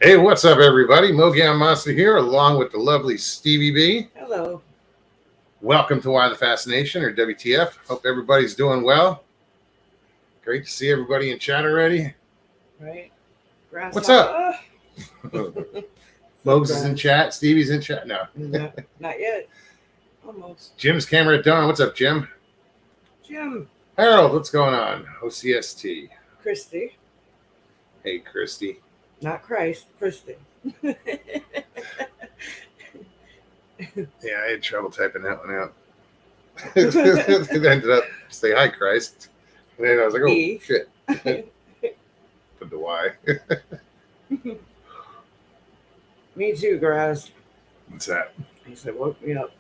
Hey, what's up, everybody? Mogan Monster here, along with the lovely Stevie B. Hello. Welcome to Why the Fascination, or WTF. Hope everybody's doing well. Great to see everybody in chat already. Right. What's up? Grasshopper. Mogs is in chat. Stevie's in chat. No. No, not yet. Almost. Jim's camera at dawn. What's up, Jim? Jim. Harold, what's going on? OCST. Christy. Hey, Christy. Not Christ. Christy. Yeah, I had trouble typing that one out. It ended up, say hi, Christ. And then I was like, oh, E. shit. Put the Y. Me too, Grass. What's that? He said, woke me up.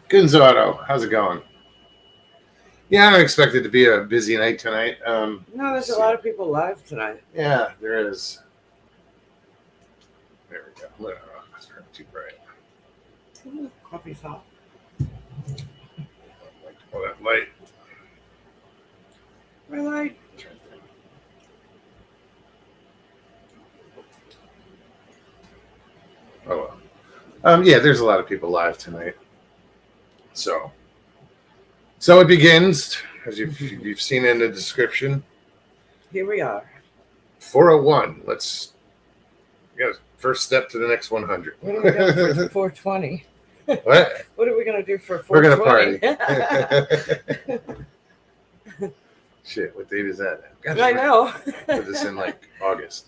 Gonzalo, how's it going? Yeah, I don't expect it to be a busy night tonight. No, there's a lot of people live tonight. Yeah, there is. There we go. Oh, it's turning too bright. Ooh, coffee's hot. Oh, that light. Red light. Oh, well. Yeah, there's a lot of people live tonight. So it begins, as you've seen in the description. Here we are. 401. Let's get first step to the next 100. What are we going to do for 420? What? What are we going to do for 420? We're gonna party. Shit, what date is that? Gosh, I know. Put this in like August.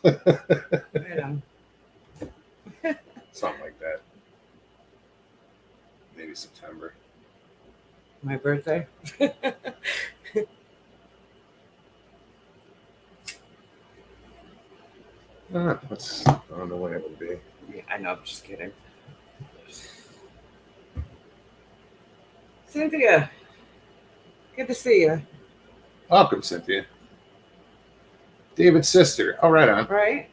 I know. Something like that. Maybe September. My birthday. I don't know when it would be. Yeah, I know, I'm just kidding. Cynthia, good to see you. Welcome, Cynthia. David's sister. Oh, right on. Right?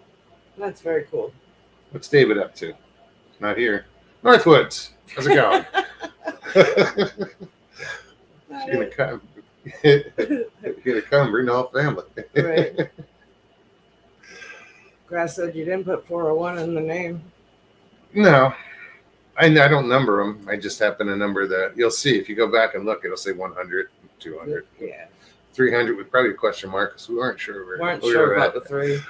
That's very cool. What's David up to? Not here. Northwoods. How's it going? You're gonna come, bring the whole family. Right. Grass said you didn't put 401 in the name. No, I don't number them. I just happen to number you'll see if you go back and look, it'll say 100, 200. Yeah. 300 with probably a question mark because we weren't sure. We weren't sure about the three.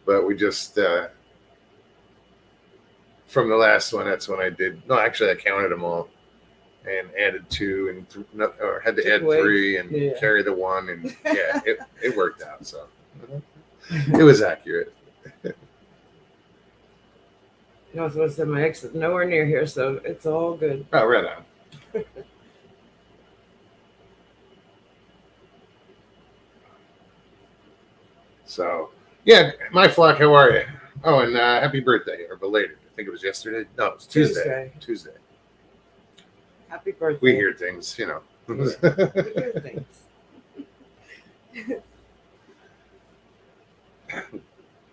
But we just, from the last one, that's when I did. No, actually, I counted them all and added 2 and or had to add 3 and carry the 1. And yeah, it worked out. So it was accurate. Northwest MX is nowhere near here, so it's all good. Oh, right on. So, yeah, my flock, how are you? Oh, and happy birthday, or belated. I think it was yesterday. No, it was Tuesday. Happy birthday. We hear things, you know. We hear things.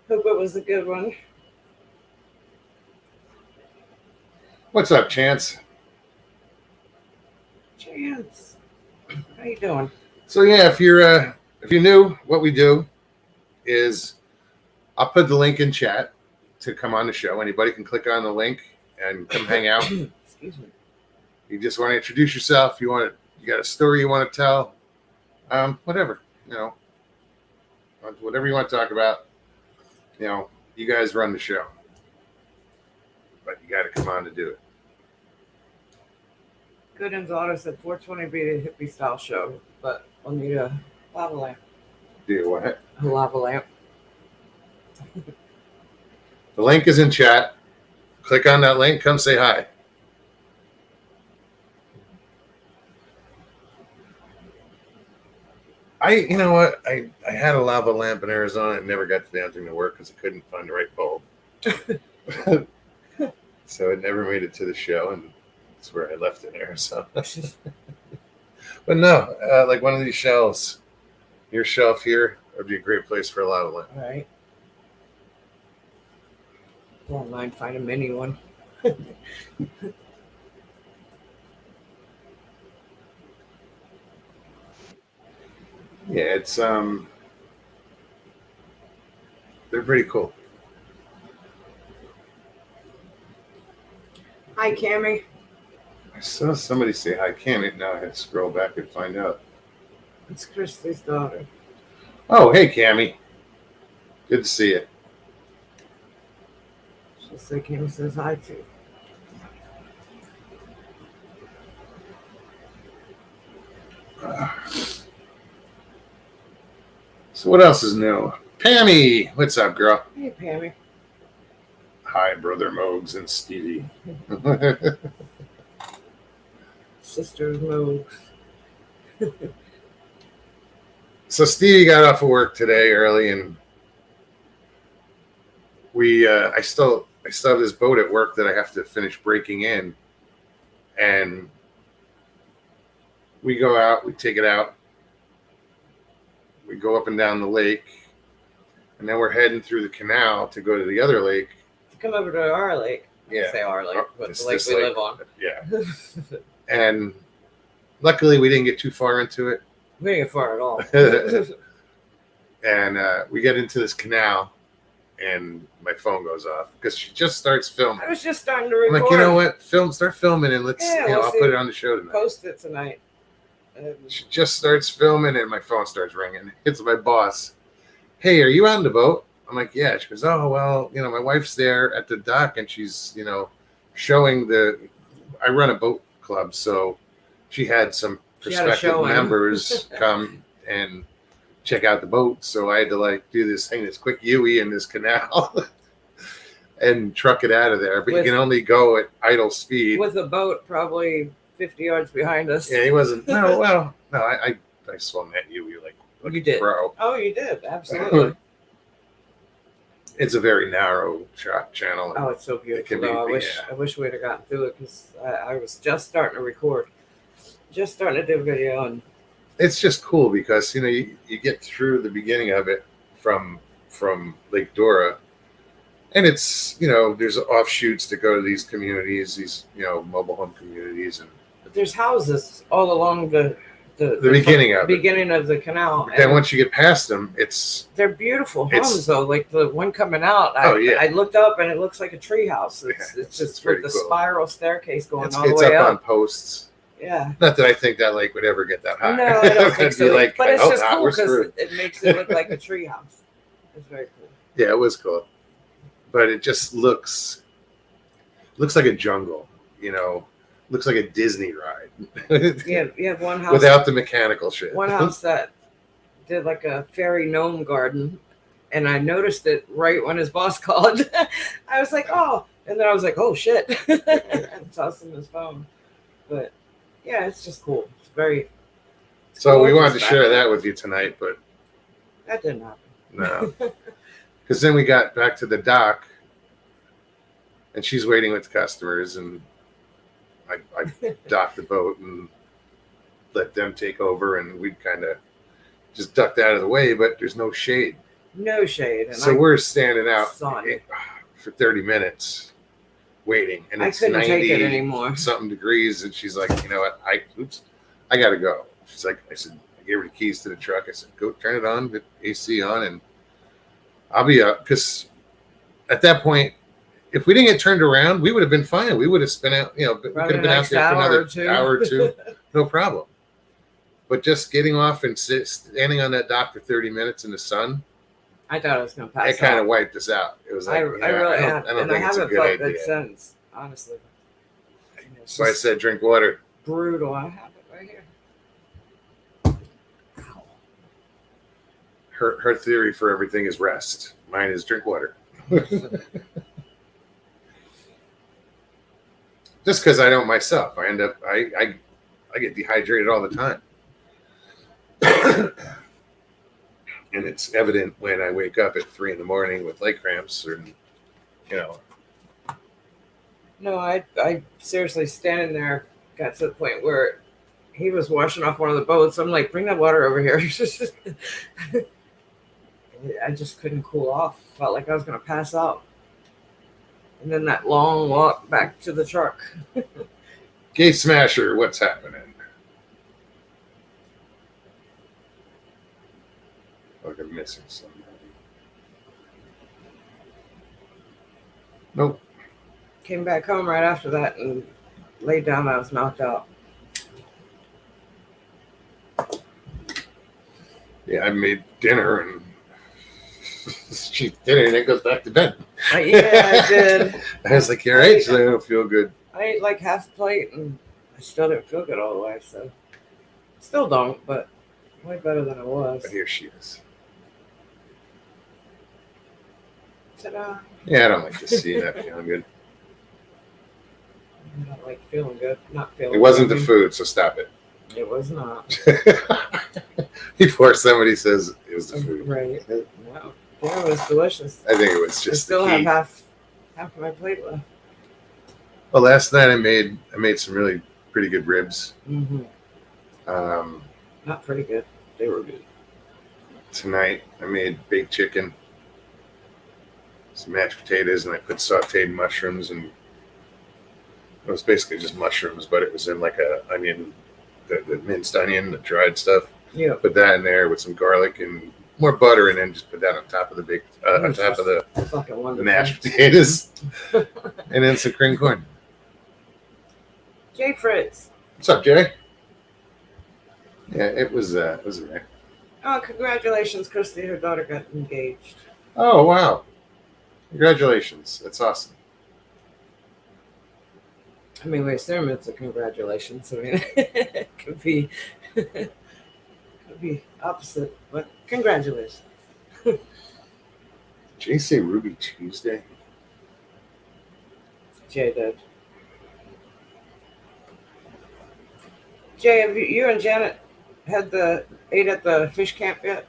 Hope it was a good one. What's up, Chance? Chance, how you doing? So yeah, if you're new, what we do is I'll put the link in chat to come on the show. Anybody can click on the link and come hang out. Excuse me. You just want to introduce yourself. You got a story you want to tell. Whatever, you know, whatever you want to talk about. You know, you guys run the show, but you got to come on to do it. Gooden's Auto said 420 be the hippie style show, but we'll need a lava lamp. Do what? A lava lamp. The link is in chat. Click on that link. Come say hi. You know what? I had a lava lamp in Arizona. It never got the damn thing to work because I couldn't find the right bulb. So it never made it to the show, and that's where I left it in Arizona. But no, like one of these shelves, your shelf here would be a great place for a lava lamp. All right. Don't mind find a mini one. Yeah, it's they're pretty cool. Hi, Cammy. I saw somebody say hi, Cammy. Now I had to scroll back and find out. It's Christy's daughter. Oh, hey, Cammy. Good to see you. She said Cammy says hi to you. So what else is new? Pammy, what's up, girl? Hey, Pammy. Hi, brother Mogs and Stevie. Sister Moog. So Stevie got off of work today early, and we I still have this boat at work that I have to finish breaking in, and we go out, we take it out, we go up and down the lake, and then we're heading through the canal to go to the other lake. To come over to our lake. Yeah. I say our lake, but It's the lake this we lake. live on. Yeah. And luckily we didn't get too far into it. We didn't get far at all. And we get into this canal, and my phone goes off because she just starts filming. I was just starting to I'm record. like, you know what? Start filming, and let's. Yeah, I'll see. put it on the show tonight. Post it tonight. She just starts filming, and my phone starts ringing. It's my boss. Hey, are you on the boat? I'm like, yeah. She goes, oh well, my wife's there at the dock, and she's showing the. I run a boat club, so she had some She had a prospective showing. members come and check out the boat. So I had to do this quick Yui in this canal and truck it out of there. But you can only go at idle speed. With a boat probably 50 yards behind us. Yeah, he wasn't. No, I swung that Yui like You did. pro. Oh, you did. Absolutely. It's a very narrow shot channel. Oh, it's so beautiful. It can be, Though. yeah. I wish we'd have gotten through it because I was just starting to record. Just starting to do a video. And It's just cool because you get through the beginning of it from Lake Dora, and it's there's offshoots that go to these communities, these mobile home communities, and but there's houses all along the beginning of it. beginning of the canal. Then once you get past them, They're beautiful It's- homes though. Like the one coming out, Oh, yeah. I looked up and it looks like a tree house. It's Yeah, just with pretty the cool. spiral staircase going it's all the it's way up up. on posts. Yeah. Not that I think that lake would ever get that high. No, I don't think I'd be so. like, But it's I hope just not, cool we're because screwed. it makes it look like a tree house. It's very cool. Yeah, it was cool, but it just looks like a jungle. Looks like a Disney ride. You have one house Without the mechanical shit. one house that did like a fairy gnome garden, and I noticed it right when his boss called. I was like, oh, and then I was like, oh shit, and tossed him his phone. But yeah, it's just cool. It's very. So we gorgeous wanted to back share there. that with you tonight, but That didn't happen. no, because then we got back to the dock, and she's waiting with the customers, and I docked the boat and let them take over, and we kind of just ducked out of the way, but there's no shade. No shade. And So we're standing out Sun. for 30 minutes waiting, and I it's couldn't 90 take it anymore. something degrees, and she's like, you know what, I gotta go. She's like, I gave her the keys to the truck. I said, go turn it on, put AC on, and I'll be up. Because at that point, if we didn't get turned around, we would have been fine. We would have spent out, we could have been out there for another hour or two, no problem. But just getting off and standing on that dock for 30 minutes in the sun, I thought I was going to pass it kind out. of wiped us out. It was like, I really have, I don't and I think it's a haven't good felt idea. good since, honestly. It's So I just said, drink water. brutal. I have it right here. Her theory for everything is rest. Mine is drink water. Just because I don't myself, I end up I get dehydrated all the time, and it's evident when I wake up at 3 a.m. with leg cramps, or No, I seriously standing there got to the point where he was washing off one of the boats. I'm like, bring that water over here. I just couldn't cool off. Felt like I was going to pass out. And then that long walk back to the truck. Gate Smasher, what's happening? Like I'm missing somebody. Nope. Came back home right after that and laid down. I was knocked out. Yeah, I made dinner and she did it and then goes back to bed. Yeah, I did. I was like, you're right. She's like, I don't feel good. I ate like half a plate and I still didn't feel good all the way. So still don't, but way better than I was. But here she is. Ta-da. Yeah, I don't like to see that feeling good. I don't like feeling good. Not feeling It wasn't the good. food, so stop it. It was not. Before somebody says it was the food. Right. No. Dinner was delicious. I think it was I just still the have heat. half of my plate left. Well, last night I made some really pretty good ribs. Mm-hmm. Not pretty good. They were good. Tonight I made baked chicken, some mashed potatoes, and I put sauteed mushrooms, and it was basically just mushrooms, but it was in like a onion, the minced onion, the dried stuff. Yeah. Put that in there with some garlic and more butter, and then just put that on top of the baked, on top of the Fucking wonderful. mashed potatoes, and then some cream corn. Jay Fritz. What's up, Jay? Yeah, it was alright. Oh, congratulations, Christy. Her daughter got engaged. Oh wow! Congratulations, that's awesome. I mean, we assume it's a congratulations. I mean, it could be opposite, but congratulations. Did Jay say Ruby Tuesday? Jay did. Jay, have you and Janet ate at the fish camp yet?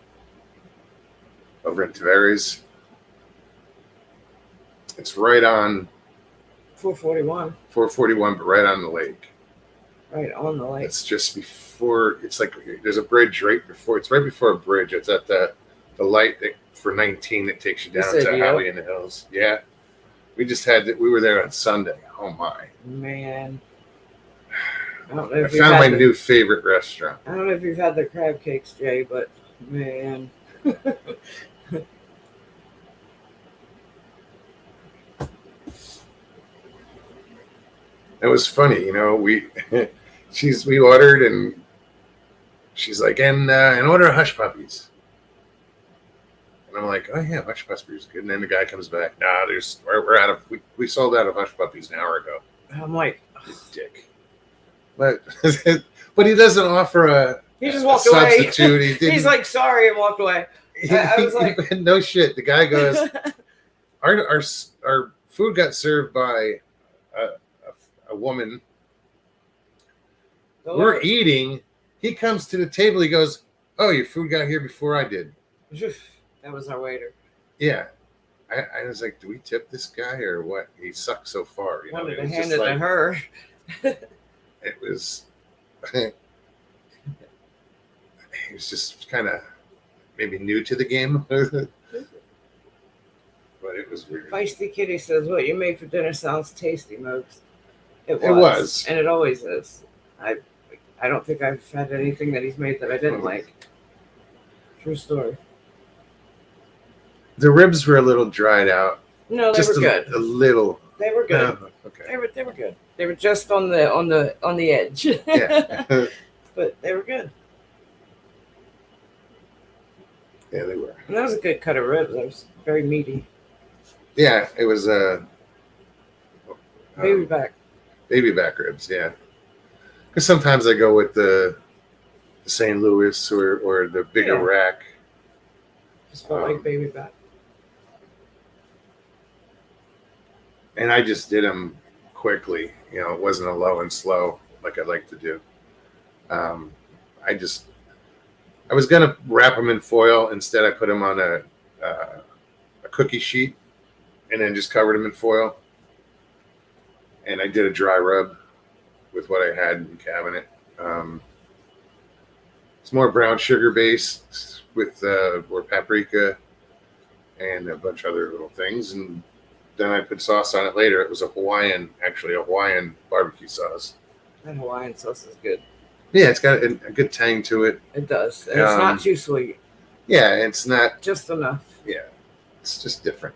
Over in Tavares. It's right on 441, 441, but right on the lake. right on the lake. It's just before. It's like there's a bridge right before. It's right before a bridge. It's at the light that, for 19 that takes you You down said to yeah. Howie in the Hills. Yeah, we just had. We were there on Sunday. Oh my! Man, I don't know I if you've found had my the- new favorite restaurant. I don't know if you've had the crab cakes, Jay, but man. It was funny, you know. We ordered, and she's like, and order hush puppies. And I'm like, oh yeah, hush puppies good. And then the guy comes back, nah, we're out of. We sold out of hush puppies an hour ago. I'm like, You dick. But but he doesn't offer a he just walked away. substitute. He didn't. He's like, sorry, and walked away. I was like- no shit. The guy goes, our food got served by a woman. We're eating. He comes to the table. He goes, "Oh, your food got here before I did." That was our waiter. Yeah, I was like, "Do we tip this guy or what?" He sucked so far. You know, Wanted it to was hand just it to like her. it was. He was just kind of maybe new to the game, but it was weird. Feisty Kitty says, "What you made for dinner sounds tasty, Mopes." It was. and it always is. I don't think I've had anything that he's made that I didn't like. True story. The ribs were a little dried out. No, they Just were good. a little. They were good. Oh, okay. They were good. They were just on the edge. Yeah. But they were good. Yeah, they were. And that was a good cut of ribs. That was very meaty. Yeah, it was Baby back. baby back ribs. Yeah, because sometimes I go with the St. Louis or the bigger Yeah. rack. Just felt like baby back. And I just did them quickly. You know, it wasn't a low and slow like I like to do. I was gonna wrap them in foil. Instead, I put them on a cookie sheet and then just covered them in foil. And I did a dry rub with what I had in the cabinet. It's more brown sugar based with more paprika and a bunch of other little things. And then I put sauce on it later. It was a Hawaiian barbecue sauce. That Hawaiian sauce is good. Yeah, it's got a good tang to it. It does. And it's not too sweet. Yeah, it's not. Just enough. Yeah, it's just different.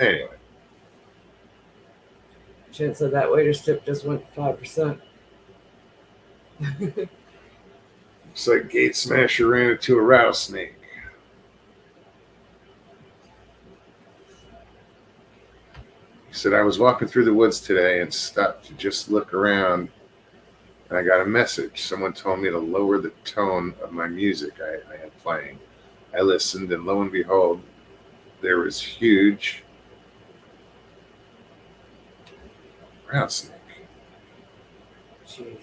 Anyway, Chance of that waiter's tip just went 5%. it's like Gate Smasher ran into a rattlesnake. He said, I was walking through the woods today and stopped to just look around, and I got a message. Someone told me to lower the tone of my music I had playing. I listened, and lo and behold, there was huge rattlesnake. Jeez.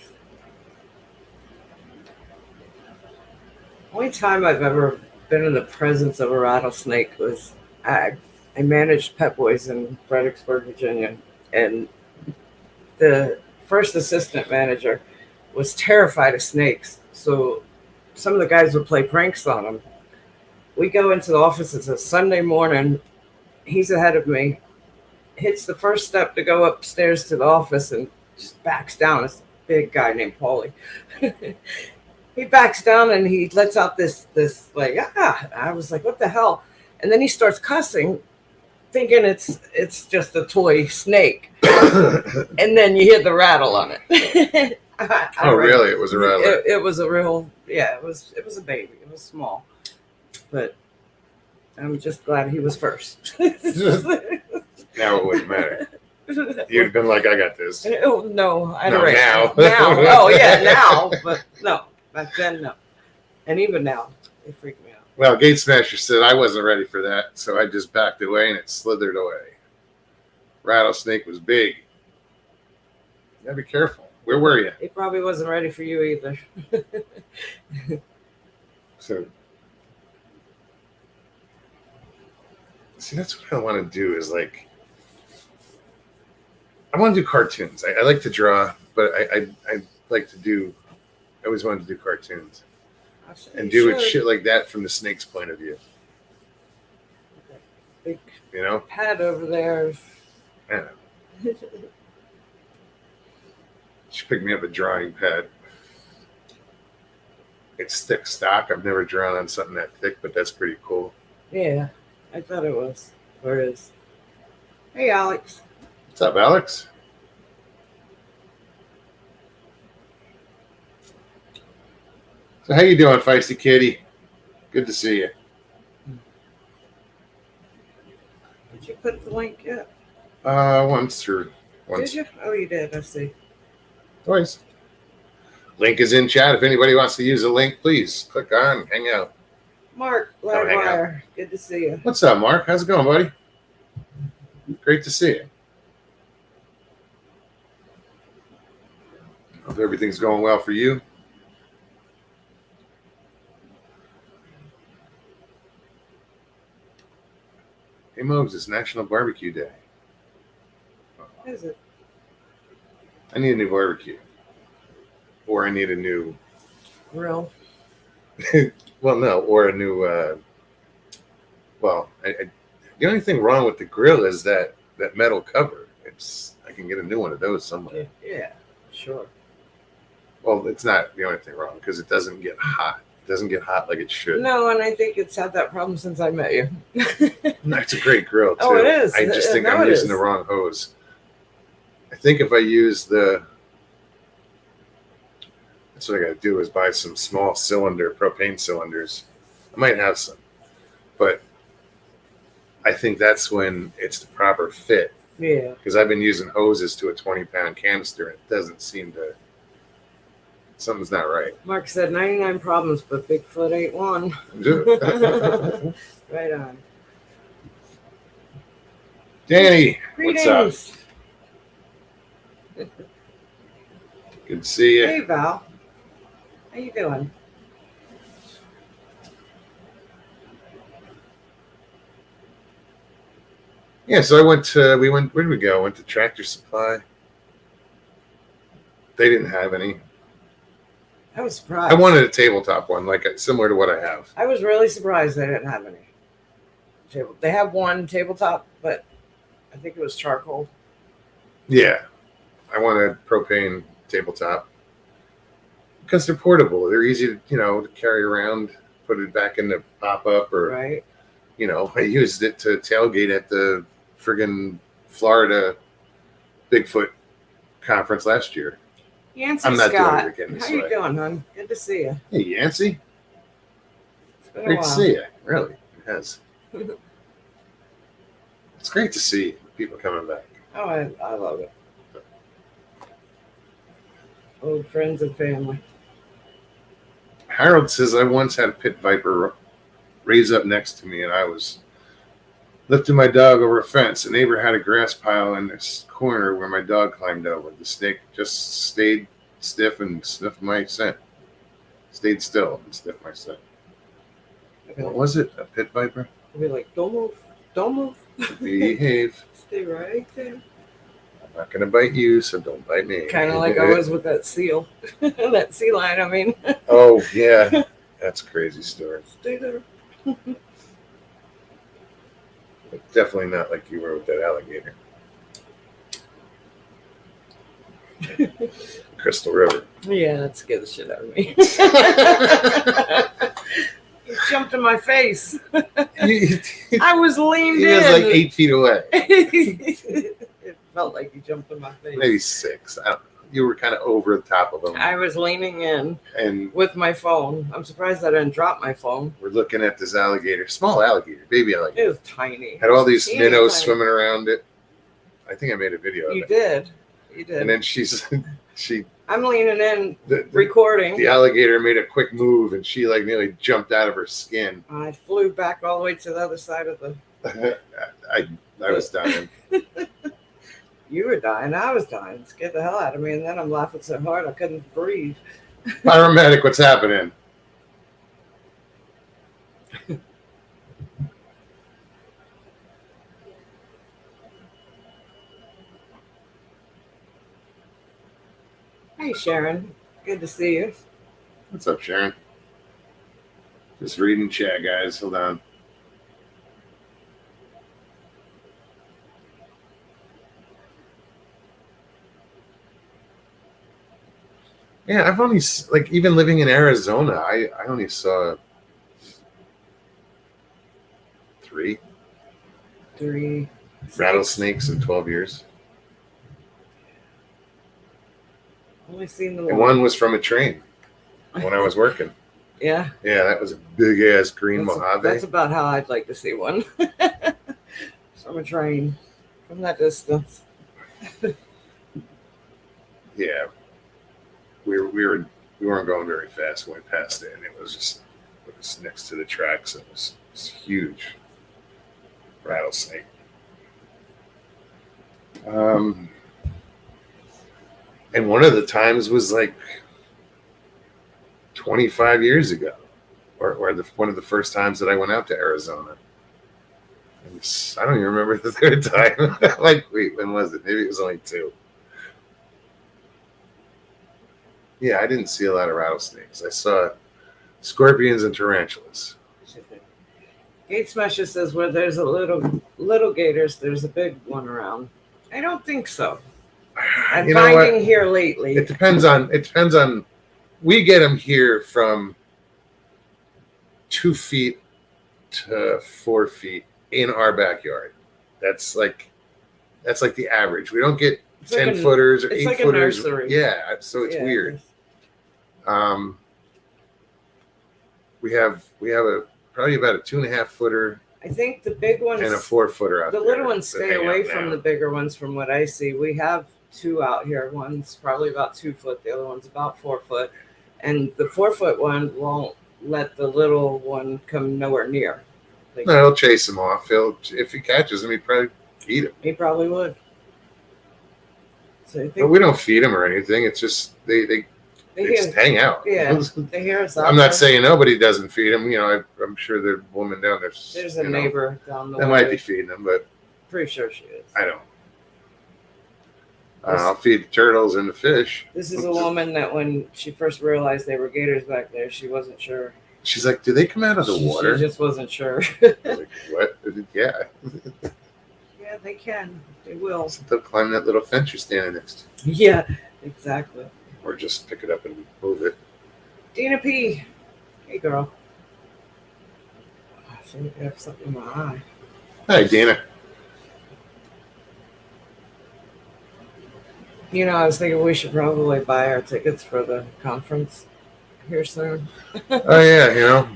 Only time I've ever been in the presence of a rattlesnake was I managed Pet Boys in Fredericksburg, Virginia, and the first assistant manager was terrified of snakes. So some of the guys would play pranks on him. We go into the office. It's a Sunday morning. He's ahead of me. Hits the first step to go upstairs to the office and just backs down. It's a big guy named Paulie. He backs down and he lets out this like, I was like, what the hell? And then he starts cussing, thinking it's just a toy snake. And then you hear the rattle on it. Really? It was a rattler. It was a real, yeah, it was a baby. It was small. But I'm just glad he was first. Now it wouldn't matter. You'd have been like, I got this. Oh, no, I No, don't now. now. Oh, yeah, now. But no, back then, no. And even now, it freaked me out. Well, Gate Smasher said I wasn't ready for that, so I just backed away and it slithered away. Rattlesnake was big. You gotta be careful. Where were you? He probably wasn't ready for you either. So, see, that's what I want to do is like, I want to do cartoons. I like to draw, but I like to do, I always wanted to do cartoons and do it shit like that from the snake's point of view. Big You know? pad over there. Yeah. She picked me up a drawing pad. It's thick stock. I've never drawn on something that thick, but that's pretty cool. Yeah, I thought it was. Or is. Hey, Alex. What's up, Alex? So how you doing, Feisty Kitty? Good to see you. Did you put the link yet? Once. Did you? Oh, you did. I see. Twice. Link is in chat. If anybody wants to use a link, please click on, hang out. Mark Come hang out. Livewire. Good to see you. What's up, Mark? How's it going, buddy? Great to see you. Hope everything's going well for you. Hey, Mogs, it's National Barbecue Day. Is it? I need a new barbecue. Or I need a new, Grill. well, no, or a new, the only thing wrong with the grill is that metal cover. I can get a new one of those somewhere. Yeah, sure. Well, it's not the only thing wrong because it doesn't get hot. It doesn't get hot like it should. No, and I think it's had that problem since I met you. It's a great grill, too. Oh, it is. I just think No, I'm it using is. the wrong hose. I think if I use that's what I got to do is buy some small propane cylinders. I might have some. But I think that's when it's the proper fit. Yeah. Because I've been using hoses to a 20-pound canister, and it doesn't seem to. Something's not right. Mark said 99 problems, but Bigfoot ain't one. Right on. Danny, Greetings. what's up? Good to see you. Hey, Val. How you doing? Yeah, so where did we go? Went to Tractor Supply. They didn't have any. I was surprised. I wanted a tabletop one, like similar to what I have. I was really surprised they didn't have any. They have one tabletop, but I think it was charcoal. Yeah, I want a propane tabletop because they're portable. They're easy to carry around, put it back in the pop up, or Right. I used it to tailgate at the friggin' Florida Bigfoot conference last year. Yancey I'm not doing Scott, it again this how you way. doing, hon? Good to see you. Hey, Yancey, It's been a great to while. see you. Really, it has. It's great to see people coming back. Oh, I love it. Old friends and family. Harold says I once had a pit viper raise up next to me, and I was lifting my dog over a fence. A neighbor had a grass pile in this corner where my dog climbed over. The snake just stayed stiff and sniffed my scent. Stayed still and sniffed my scent. What was it? A pit viper? I'll be like, don't move. Don't move. Behave. Stay right there. I'm not going to bite you, so don't bite me. Kind of like I was with that seal. That sea lion, I mean. Oh, yeah. That's a crazy story. Stay there. But definitely not like you were with that alligator. Crystal River. Yeah, that scared the shit out of me. He jumped in my face. He I was leaned in. was like 8 feet away. It felt like he jumped in my face. Maybe 6. I don't know. You were kind of over the top of him. I was leaning in And with my phone. I'm surprised I didn't drop my phone. we're looking at this alligator. Small alligator. Baby alligator. It was tiny. Had all these Teeny minnows tiny. swimming around it. I think I made a video of You it. did. You did. And then I'm leaning in, the recording. alligator made a quick move, and she like nearly jumped out of her skin. I flew back all the way to the other side of the. I was dying. You were dying. I was dying. It scared the hell out of me. And then I'm laughing so hard I couldn't breathe. Paramedic, what's happening? Hey, Sharon. Good to see you. What's up, Sharon? Just reading chat, guys. Hold on. Yeah, I've only like even living in Arizona, I only saw 3 3 rattlesnakes in 12 years, Only seen the and one. one was from a train when I was working. Yeah. Yeah, that was a big ass green Mojave. That's about how I'd like to see one. From a train. From that distance. Yeah, we weren't going very fast when we passed it, and it was next to the tracks. It was huge rattlesnake. And one of the times was like 25 years ago, or one of the first times that I went out to Arizona. And I don't even remember the third time. Like, wait, when was it? Maybe it was only 2. Yeah, I didn't see a lot of rattlesnakes. I saw scorpions and tarantulas. Gate Smasher says where there's a little gators, there's a big one around. I don't think so. I'm You know what? finding here lately. It depends on. We get them here from 2 feet to 4 feet in our backyard. That's like the average. We don't get It's like 10 footers or it's 8 like a footers. nursery. Yeah, so it's Yeah, weird. We have probably about a 2.5 footer I think the big ones and a 4 footer out the there. little ones that stay hang away out from now. the bigger ones from what I see. We have 2 out here. One's probably about 2 foot, the other one's about 4 foot. And the 4 foot one won't let the little one come nowhere near. Like, No, he'll chase him off. If he catches him, he'd probably eat him. he probably would. So I But think we don't feed them or anything. It's just they just hang out. Yeah. they hear us out I'm not there. saying nobody doesn't feed them. I'm sure the woman down There's there. a neighbor down the That way. might be feeding them, but Pretty sure she is. I don't. I'll feed the turtles and the fish. This is a woman that when she first realized they were gators back there, she wasn't sure. She's like, "Do they come out of the water?" She just wasn't sure. I was like, what? Yeah. Yeah, they can. They will. They'll climb that little fence you're standing next to, Yeah, exactly. or just pick it up and move it. Dina P. Hey, girl. So I have something in my eye. Hi, Dana. You know, I was thinking we should probably buy our tickets for the conference here soon. Oh yeah, you know,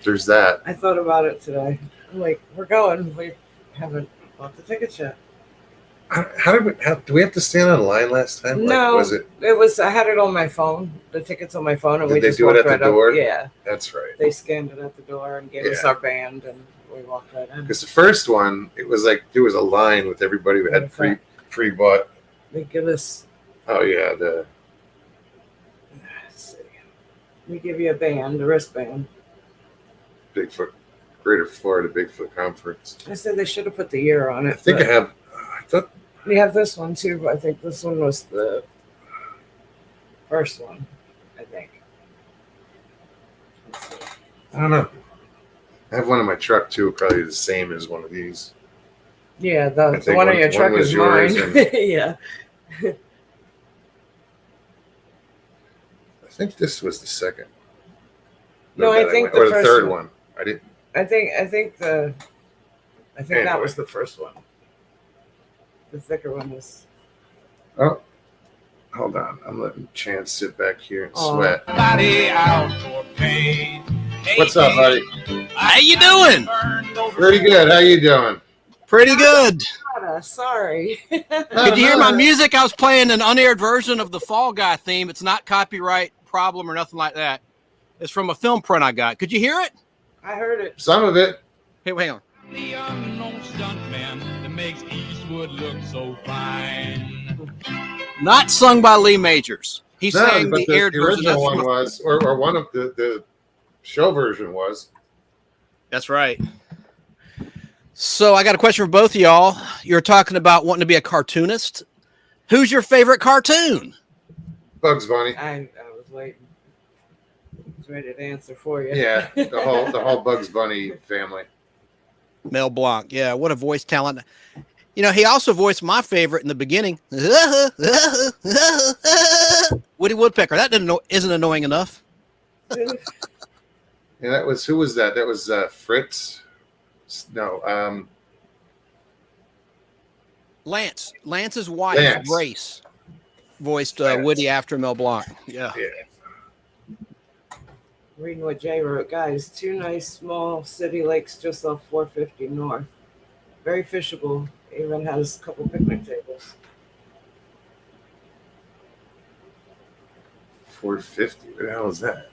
there's that. I thought about it today. I'm like, we're going. We haven't bought the tickets yet. How do we have to stand on line last time? No, was it? It was. I had it on my phone. The tickets on my phone, and Did we they just do it walked at the right door? up. Yeah, That's right. they scanned it at the door and gave us Yeah. our band, and we walked right in. Because the first one, it was like there was a line with everybody who had free bought. They give us. Oh yeah, Let's see. We give you a band, a wristband. Bigfoot, Greater Florida Bigfoot Conference. I said they should have put the year on it. I think I have. I thought We have this one too, but I think this one was the first one. I think. Let's see. I don't know. I have one in my truck too, probably the same as one of these. Yeah, I the think one in your one truck was is yours mine. and- Yeah. I think this was the second. No, I think or the the first third one. one. I didn't. I think that Anyway. was the first one. The thicker one was. Oh, hold on. I'm letting Chance sit back here and Aw. sweat. Body out for pain. What's up, buddy? How you doing? Pretty good. How you doing? Pretty good. Sorry. Did you hear my music? I was playing an unaired version of the Fall Guy theme. It's not copyright problem or nothing like that. It's from a film print I got. Could you hear it? I heard it. Some of it. Hey, hang on. The unknown stuntman that makes Eastwood look so fine. Not sung by Lee Majors. He No, sang but the the aired version. original one was, or one of the show version was. That's right. So I got a question for both of y'all. You're talking about wanting to be a cartoonist. Who's your favorite cartoon? Bugs Bunny. I was waiting. I was ready to answer for you. Yeah, the whole Bugs Bunny family. Mel Blanc. Yeah, what a voice talent. You know, he also voiced my favorite in the beginning. Woody Woodpecker. That isn't annoying enough. Yeah, that was, who was that? That was Fritz. No, Lance. Lance's wife, Lance. Grace, voiced Lance. Woody after Mel Blanc. Yeah. Reading what Jay wrote, guys. 2 nice small city lakes just off 450 North. Very fishable. Even has a couple picnic tables. 450. What the hell is that?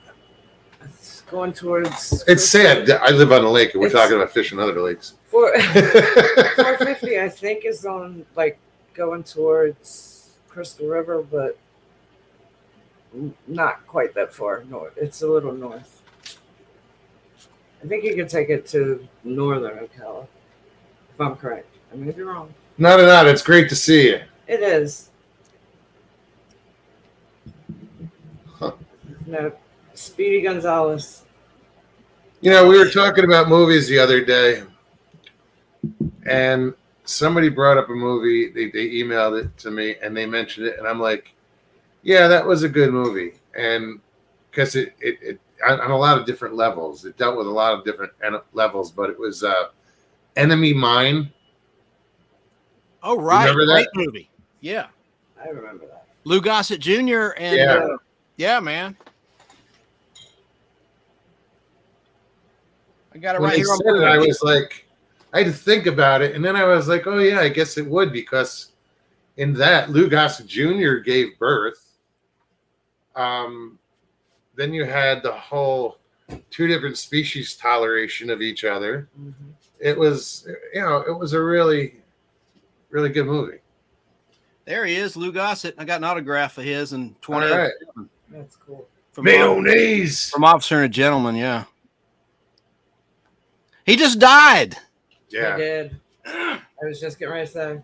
It's going towards. It's sad. I live on a lake, and we're It's- talking about fishing other lakes. 450, I think, is on like going towards Crystal River, but not quite that far north. It's a little north. I think you can take it to northern Ocala, if I'm correct. I may be wrong. Not. It's great to see you. It is. Huh. No, Speedy Gonzalez. You know, we were talking about movies the other day, and somebody brought up a movie. They emailed it to me, and they mentioned it, and I'm like, yeah, that was a good movie. And because it on a lot of different levels, it dealt with a lot of different levels, but it was Enemy Mine. Oh, right. Remember that? Great movie. Yeah. I remember that. Lou Gossett Jr. and Yeah. yeah, man. I got it When right they here on said it, I was like, I had to think about it, and then I was like, oh yeah, I guess it would, because in that Lou Gossett Jr. gave birth. Then you had the whole 2 different species toleration of each other. Mm-hmm. It was, it was a really, really good movie. There he is, Lou Gossett. I got an autograph of his in All 20 right. That's cool. Mayonnaise. from Officer and a Gentleman, yeah. He just died. He Yeah. did. I was just getting ready to say.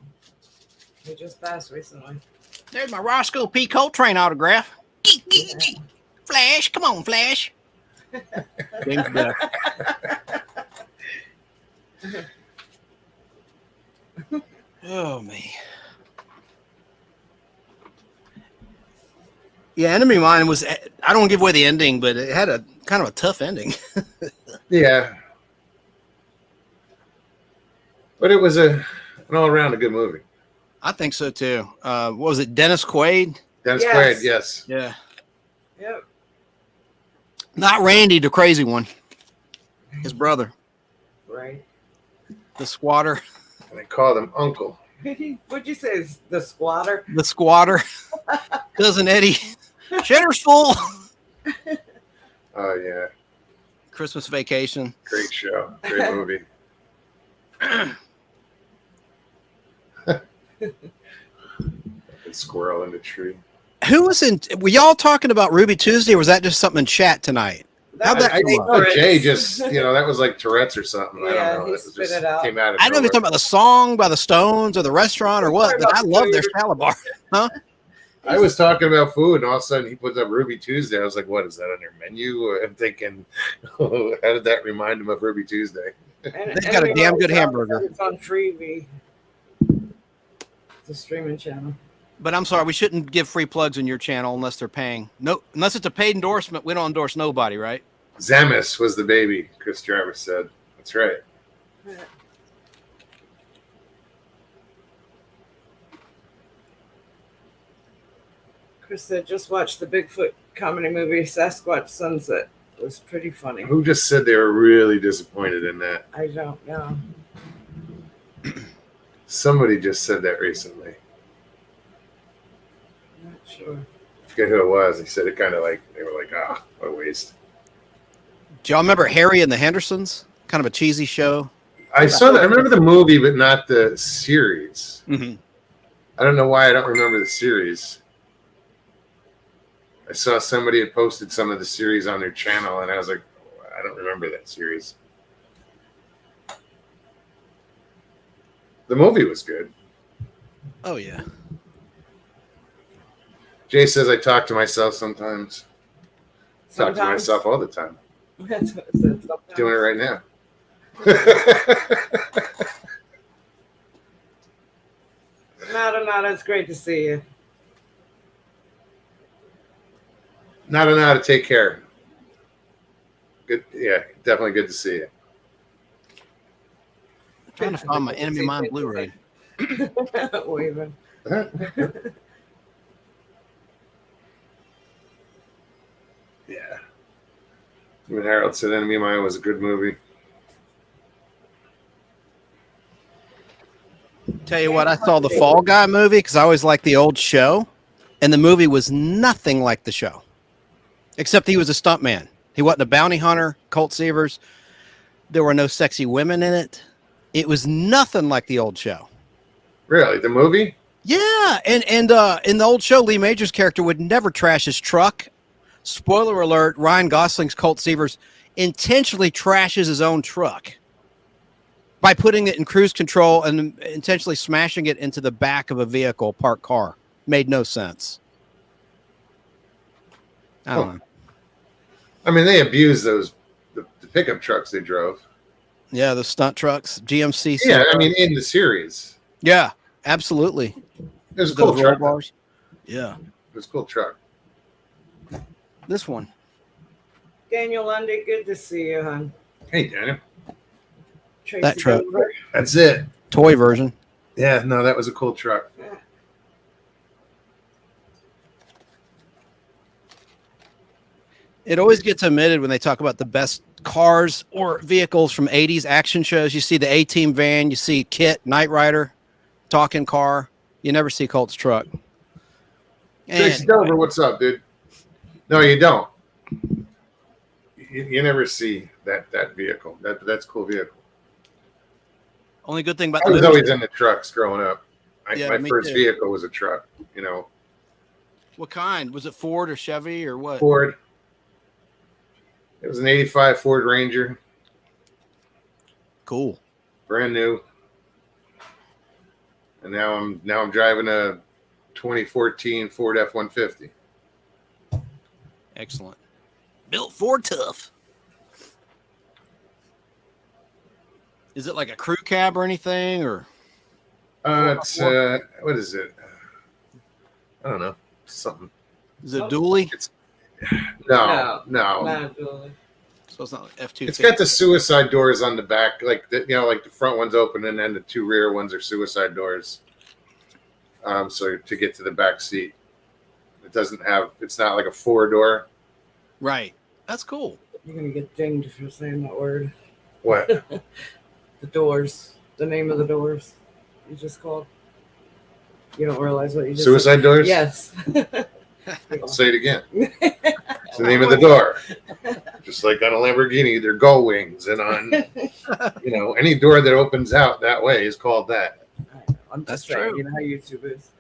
He just passed recently. There's my Roscoe P. Coltrane autograph. Yeah. Flash, come on, Flash. James Bell. Oh, me. Yeah, Enemy Mine was, I don't want to give away the ending, but it had a kind of a tough ending. Yeah. But it was an all around a good movie. I think so too. What was it? Dennis Quaid? Dennis Yes. Quaid, yes. Yeah. Yep. Not Randy, the crazy one. His brother, Right. the squatter. And they called him Uncle. What'd you say? Is the squatter? The squatter. Cousin Eddie. Cheddar's full. Oh yeah, Christmas Vacation. great show, great movie. Squirrel in the tree. Who was in? Were y'all talking about Ruby Tuesday, or was that just something in chat tonight? How'd that I come up? thought Jay just, that was like Tourette's or something. I Yeah, don't know. he It was spit it out. came out of I don't know if you're nowhere. talking about the song by the Stones or the restaurant or what, but I love their salad bar. I was talking about food, and all of a sudden he puts up Ruby Tuesday. I was like, "What is that on their menu?" I'm thinking, "Oh, how did that remind him of Ruby Tuesday?" They've got a damn good hamburger. It's on Freevee. It's a streaming channel. But I'm sorry, we shouldn't give free plugs on your channel unless they're paying. No, unless it's a paid endorsement, we don't endorse nobody, right? Zamis was the baby. Chris Jarvis said, "That's right." Chris said, just watched the Bigfoot comedy movie Sasquatch Sunset. It was pretty funny. Who just said they were really disappointed in that? I don't know. Somebody just said that recently. Not sure. I forget who it was. He said it kind of like they were like, "Ah, what a waste." Do y'all remember Harry and the Hendersons? Kind of a cheesy show. I saw that. I remember the movie, but not the series. Mm-hmm. I don't know why I don't remember the series. I saw somebody had posted some of the series on their channel, and I was like, I don't remember that series. The movie was good. Oh, yeah. Jay says I talk to myself sometimes. Talk to Sometimes. myself all the time. That's what it said. Sometimes. Doing it right now. Nada, it's great to see you. Not take care. Good, yeah, definitely good to see you. I'm trying to find my Enemy Mine Blu-ray. Waving. Yeah. When Harold said Enemy of Mine was a good movie. Tell you what, I saw the Fall Guy movie because I always liked the old show, and the movie was nothing like the show, except he was a stuntman. He wasn't a bounty hunter, Colt Seavers. There were no sexy women in it. It was nothing like the old show. Really? The movie? Yeah, and in the old show, Lee Major's character would never trash his truck. Spoiler alert, Ryan Gosling's Colt Seavers intentionally trashes his own truck by putting it in cruise control and intentionally smashing it into the back of a vehicle, parked car. Made no sense. I don't know. I mean, they abused the pickup trucks they drove. Yeah, the stunt trucks, GMC. Yeah, I mean, in the series. Yeah, absolutely. It was a cool Those truck. roll bars. Yeah. It was a cool truck. This one. Daniel Lundy, good to see you, hon. Hey, Daniel. Tracy That truck. Dover. That's it. Toy version. Yeah, no, that was a cool truck. It always gets omitted when they talk about the best cars or vehicles from 80s action shows. You see the A-Team van, you see Kit, Knight Rider, talking car. You never see Colt's truck. Tracy Dover, what's up, dude? No, you don't. You never see that vehicle. That's a cool vehicle. Only good thing about I the was movie. always into trucks growing up. Yeah, My me first too. vehicle was a truck, What kind? Was it Ford or Chevy or what? Ford. It was an 85 Ford Ranger, Cool. brand new. And now I'm driving a 2014 Ford F-150. Excellent. Built Ford tough. Is it like a crew cab or anything, or It's what is it? I don't know. Something. is it dually? No. Not Julie. So it's not F-250. It's got the suicide doors on the back, like like the front one's open and then the two rear ones are suicide doors. So to get to the back seat, it's not like a 4-door. Right. That's cool. You're gonna get dinged if you're saying that word. What? The doors. The name of the doors. You just called. You don't realize what you just Suicide doors? Yes. I'll say it again. It's the name of the door. Just like on a Lamborghini, they're gull wings, and on any door that opens out that way is called that. I'm That's just saying, true. you know how YouTube is.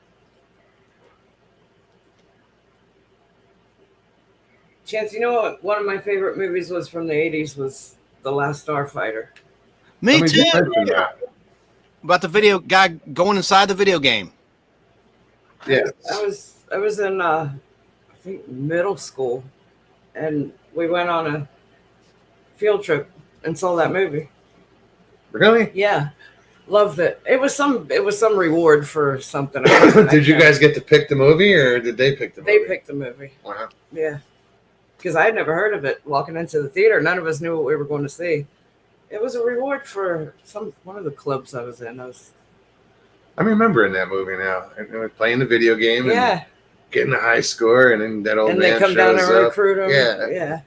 Chance, you know what? One of my favorite movies was from the 80s was The Last Starfighter. Me Let too. just mention that. About the video guy going inside the video game. Yes. I was in I think middle school, and we went on a field trip and saw that movie. Really? Yeah, loved it. It was some reward for something. Did you guys get to pick the movie, or did they pick the movie? They picked the movie. Wow. Yeah, because I had never heard of it. Walking into the theater, none of us knew what we were going to see. It was a reward for one of the clubs I was in. I'm remembering that movie now. And we're playing the video game and Yeah, getting a high score, and then that old and man they come down and shows up. recruit them. Yeah. Yeah.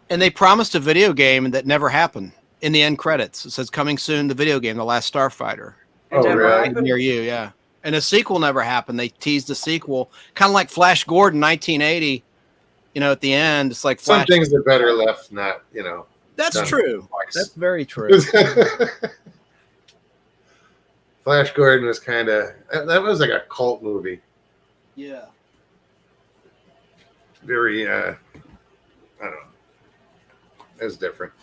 And they promised a video game that never happened. In the end credits, it says coming soon, the video game, The Last Starfighter. It Oh, never really? happened. Near you, yeah. And a sequel never happened. They teased a sequel, kind of like Flash Gordon, 1980. At the end, it's like Some Flash. things are better left not, That's done true. twice. That's very true. Flash Gordon was that was like a cult movie. Yeah. Very, I don't know. It was different.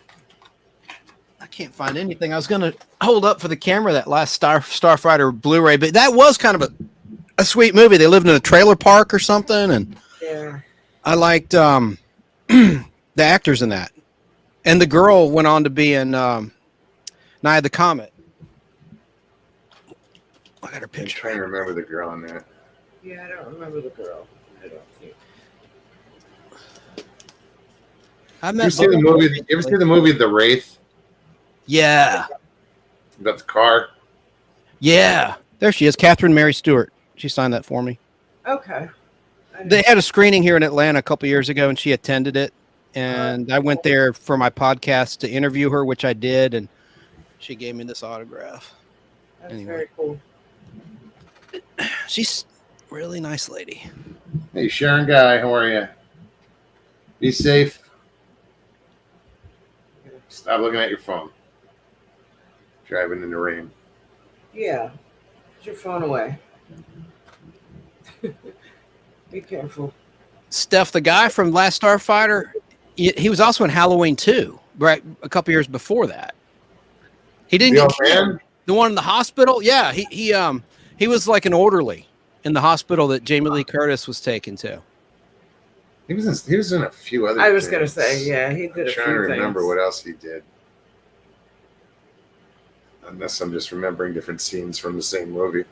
I can't find anything. I was going to hold up for the camera that last Starfighter Blu-ray, but that was kind of a sweet movie. They lived in a trailer park or something, and Yeah. I liked the actors in that. And the girl went on to be in Night of the Comet. I got her I'm picture. trying to remember the girl in that. Yeah, I don't remember the girl. I don't think. I You met ever see the movie? You ever see the movie The Wraith Yeah. about the car? Yeah. There she is, Catherine Mary Stewart. She signed that for me. Okay. I didn't- They had a screening here in Atlanta a couple years ago, and she attended it. And I went there for my podcast to interview her, which I did, and she gave me this autograph. That's anyway. very cool. She's a really nice lady. Hey, Sharon Guy, how are you? Be safe. Stop looking at your phone. Driving in the rain. Yeah. Put your phone away. Be careful. Steph, the guy from Last Starfighter, he was also in Halloween 2, right? A couple years before that. He didn't The get old killed. man? The one in the hospital? Yeah, he was like an orderly in the hospital that Jamie Lee Curtis was taken to. He was in a few other I was things. going to say, yeah, he did I'm a trying few to remember things. what else he did. Unless I'm just remembering different scenes from the same movie.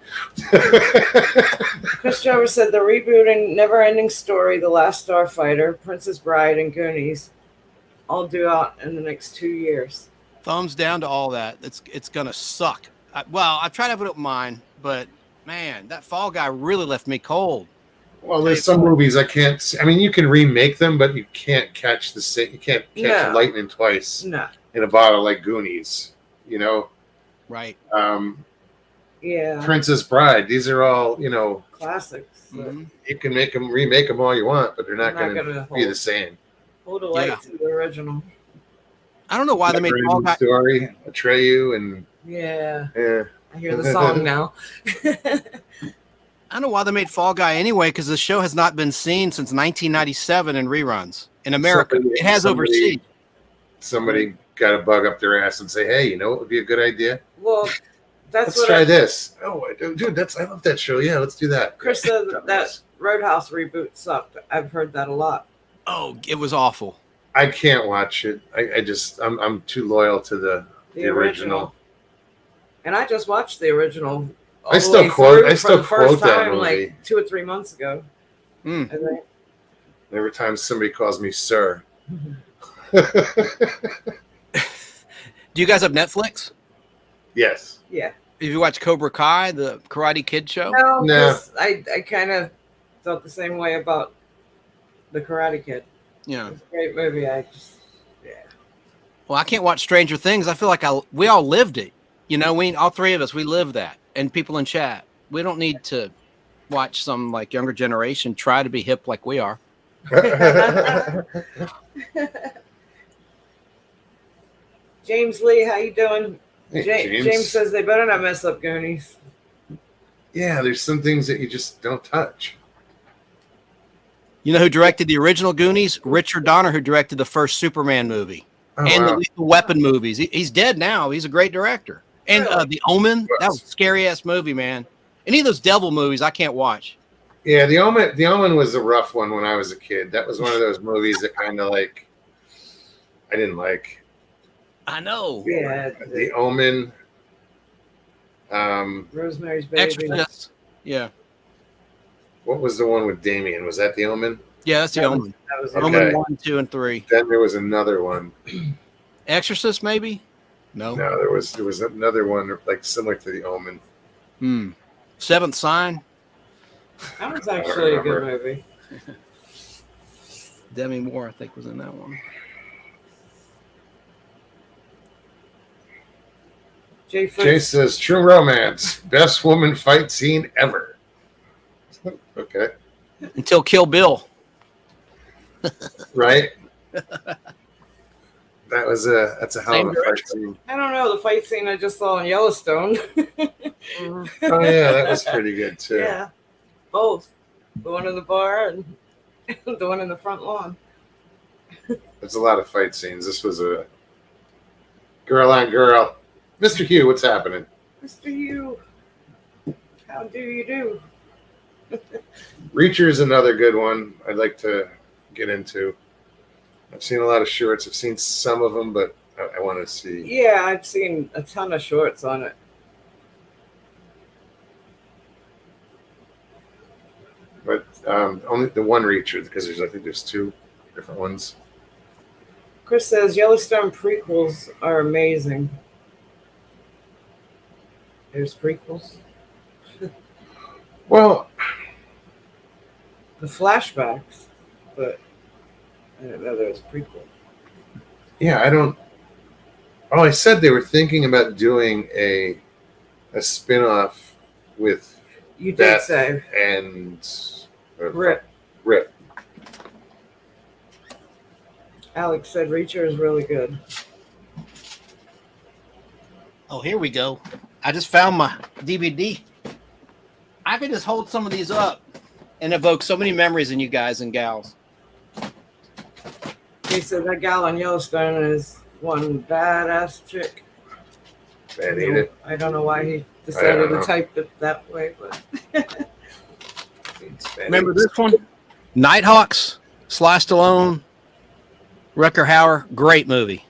Chris Jarvis said the rebooting Never Ending Story, The Last Starfighter, Princess Bride, and Goonies all due out in the next 2 years. Thumbs down to all that. It's gonna suck. I've tried to have it up mine, but man, that Fall Guy really left me cold. Well, there's some movies I can't. I mean, you can remake them, but you can't catch You can't catch No. lightning twice No. in a bottle like Goonies. Right. Yeah. Princess Bride. These are all Classics. that Mhm. You can remake them all you want, but they're not They're not going to gonna be the hold. same. Hold a light Yeah. to the original. I don't know why they made Fall Guy. Story, Atreyu, and Yeah. yeah. I hear the song now. I don't know why they made Fall Guy anyway, because the show has not been seen since 1997 in reruns in America. It has overseas. Somebody got a bug up their ass and say, "Hey, what would be a good idea? Well, that's Let's what try this." Oh, dude, I love that show. Yeah, let's do that. Chris said that Roadhouse reboot sucked. I've heard that a lot. Oh, it was awful. I can't watch it. I'm too loyal to the original. And I just watched the original. all I the still way quote- through I for still the first quote that time, movie. like 2 or 3 months ago. Mm. I think. Every time somebody calls me sir, Do you guys have Netflix? Yes. Yeah. Have you watched Cobra Kai, the Karate Kid show? No, No. 'cause I kind of felt the same way about the Karate Kid. Yeah. It's a great movie. I just, yeah. Well, I can't watch Stranger Things. I feel like we all lived it. You know, all three of us, we lived that. And people in chat, we don't need to watch some like younger generation try to be hip like we are. James Lee, how you doing? Hey, James says they better not mess up Goonies. Yeah, there's some things that you just don't touch. You know who directed the original Goonies? Richard Donner, who directed the first Superman movie Oh, and the wow. Lethal Weapon movies. He's dead now. He's a great director. And Really? The Omen, that was a scary ass movie, man. Any of those devil movies, I can't watch. Yeah, the Omen was a rough one when I was a kid. That was one of those movies that kind of like I didn't like. I know. Yeah. The Omen. Rosemary's Baby. Exorcist. Yeah. What was the one with Damien? Was that the Omen? Yeah, that's the That was- Omen. That was Okay. Omen 1, 2, and 3. Then there was another one. Exorcist, maybe? No. No, there was another one like similar to the Omen. Seventh Sign. That was actually a good remember. movie. Demi Moore, I think, was in that one. Jay Jay Fritz. says True Romance, best woman fight scene ever. Okay, Until Kill Bill. right. That's a hell Same of a fight director. scene. I don't know the fight scene I just saw in Yellowstone. Oh yeah, that was pretty good too. Yeah, both. The one in the bar and the one in the front lawn. There's a lot of fight scenes. This was a girl on girl. Mr. Hugh, what's happening? Mr. Hugh, how do you do? Reacher is another good one I'd like to get into. I've seen a lot of shorts. I've seen some of them, but I want to see. Yeah, I've seen a ton of shorts on it. But only the one Reacher because I think there's two different ones. Chris says Yellowstone prequels are amazing. There's prequels. Well, The flashbacks, but I didn't know there was a prequel. yeah, I don't. Oh, I said they were thinking about doing a spin-off with You did Beth say and Rip. Rip. Alex said Reacher is really good. Oh, here we go. I just found my DVD. I could just hold some of these up and evoke so many memories in you guys and gals. He said that gal on Yellowstone is one badass chick. Bad Eat It. I don't know why he I decided don't to know. type it that way, but Remember this one? Nighthawks, Sly Stallone, Rutger Hauer. Great movie.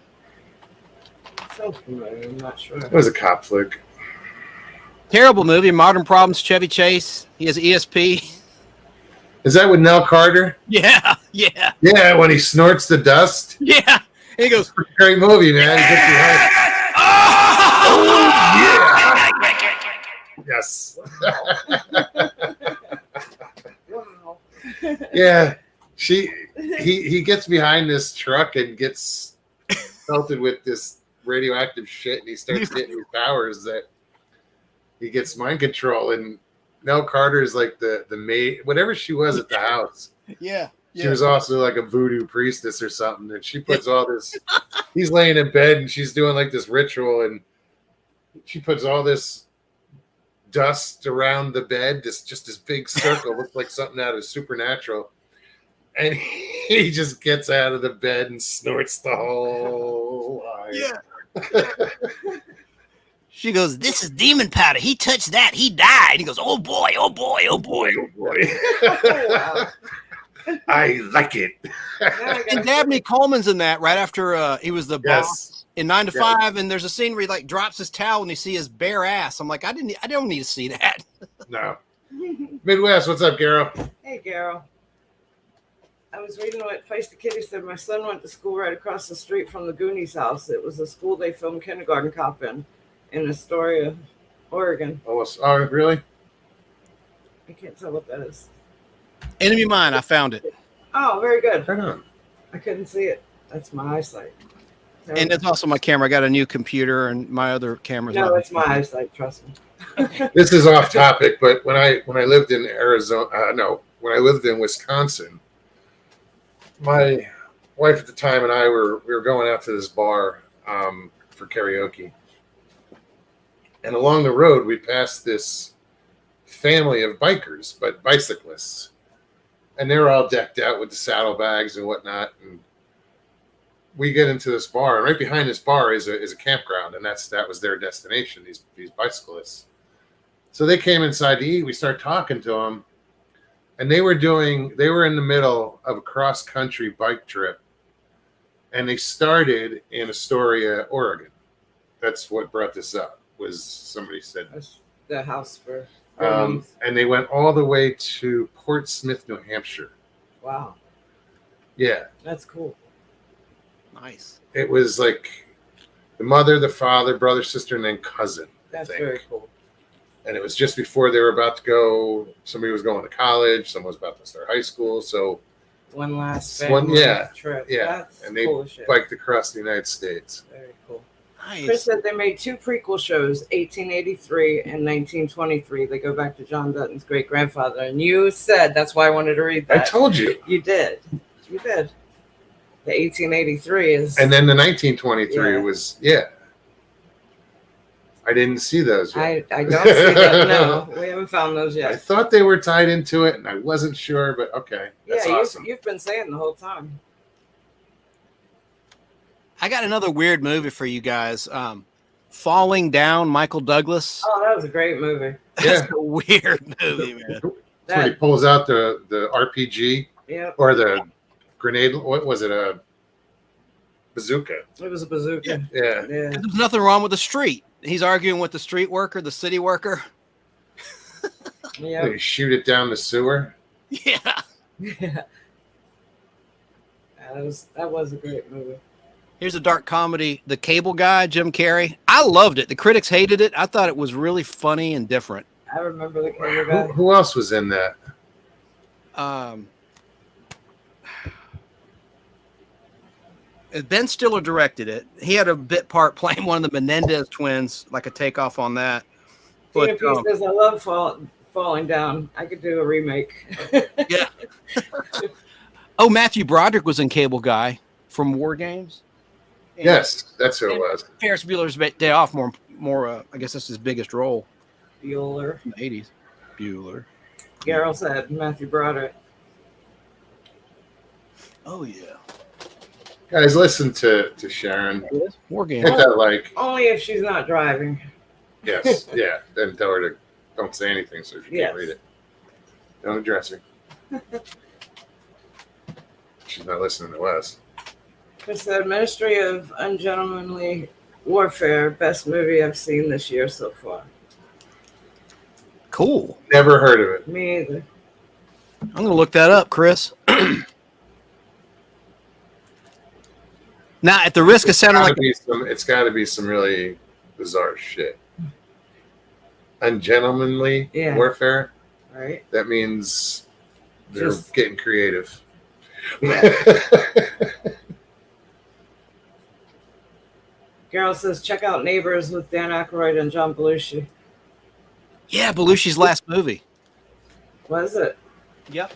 so familiar. I'm not sure. It was a cop flick. Terrible movie. Modern Problems, Chevy Chase. He has ESP. Is that with Nell Carter? Yeah, yeah, Yeah, when he snorts the dust. yeah. And he goes, Great movie, man. He gets you hyped. oh! Yeah. Yes. Wow. Yeah. He gets behind this truck and gets pelted with this radioactive shit, and he starts getting these powers that he gets mind control. And Nell Carter is like the maid, whatever she was at the house. Yeah. She was also like a voodoo priestess or something, and she puts all this. He's laying in bed, and she's doing like this ritual, and she puts all this dust around the bed. Just this big circle, looked like something out of Supernatural. And he just gets out of the bed and snorts the whole line. Yeah. She goes, "This is demon powder. He touched that. He died." He goes, "Oh boy, oh boy, oh boy." Oh boy. Wow. I like it. And Dabney Coleman's in that right after he was the boss Yes. in 9 to Yeah. 5, and there's a scene where he like drops his towel and you see his bare ass. I'm like, I don't need to see that. No. Midwest, what's up, Garo? Hey, Carol. I was reading what Feisty Kitty said. My son went to school right across the street from the Goonies house. It was a school they filmed Kindergarten Cop in Astoria, Oregon. Oh, really? I can't tell what that is. Enemy Mine. I found it. Oh, very good. Right on. I couldn't see it. That's my eyesight. And it's also my camera. I got a new computer and my other cameras. No, it's my eyesight. Trust me. This is off topic, but when I lived in Arizona, when I lived in Wisconsin, my wife at the time and I we were going out to this bar for karaoke, and along the road we passed this family of bikers, but bicyclists, and they were all decked out with the saddlebags and whatnot. And we get into this bar, and right behind this bar is a campground, and that was their destination. These bicyclists. So they came inside to eat. We started talking to them, and they were in the middle of a cross country bike trip, and they started in Astoria, Oregon. That's what brought this up. Was somebody said That's the house for. and they went all the way to Portsmouth, New Hampshire. Wow, Yeah, that's cool. Nice. it was like the mother, the father, brother, sister, and then cousin. That's I think. very cool. And it was just before they were about to go. Somebody was going to college. Someone was about to start high school. So One last One- family yeah, trip. yeah. That's And they cool as shit. biked across the United States. Very cool. Chris Nice. said they made two prequel shows, 1883 and 1923. They go back to John Dutton's great grandfather. And you said that's why I wanted to read I that. told you. You did. You did. The 1883 is. And then the 1923 Yeah. was, yeah. I didn't see those yet. I don't see that. No, we haven't found those I yet. thought they were tied into it, and I wasn't sure, but okay. That's Yeah, awesome. you've been saying the whole time. I got another weird movie for you guys. Falling Down, Michael Douglas. Oh, that was a great movie. Yeah. That's a weird movie, man. That's when he pulls out the RPG Yeah, or the grenade. What was it? A bazooka. it was a bazooka. Yeah. Yeah. There's nothing wrong with the street. He's arguing with the street worker, the city worker. Yeah. They shoot it down the sewer. Yeah. Yeah. That was a great movie. Here's a dark comedy, The Cable Guy, Jim Carrey. I loved it. The critics hated it. I thought it was really funny and different. I remember the camera guy. Who else was in that? Ben Stiller directed it. He had a bit part playing one of the Menendez twins, like a takeoff on that. Tina But P says, I love falling down. I could do a remake. yeah. Oh, Matthew Broderick was in Cable Guy from War Games. And Yes, that's who it was. Ferris Bueller's Day Off, more. I guess that's his biggest role Bueller. in the 80s. Bueller. Garrel said Matthew Broderick. Oh yeah. Guys, listen to Sharon. War Hit Games. that like. Only if she's not driving. Yes. Yeah. Then tell her to don't say anything so she Yes. can't read it. Don't address her. She's not listening to us. Chris said Ministry of Ungentlemanly Warfare, best movie I've seen this year so far. Cool. Never heard of it. Me either. I'm gonna look that up, Chris. Now, at the risk of sounding like It's got to be some really bizarre shit. Ungentlemanly Yeah. warfare. Right? That means they're Just- getting creative. Yeah. Garrel says check out Neighbors with Dan Aykroyd and John Belushi. yeah, Belushi's last movie. Was it? Yep.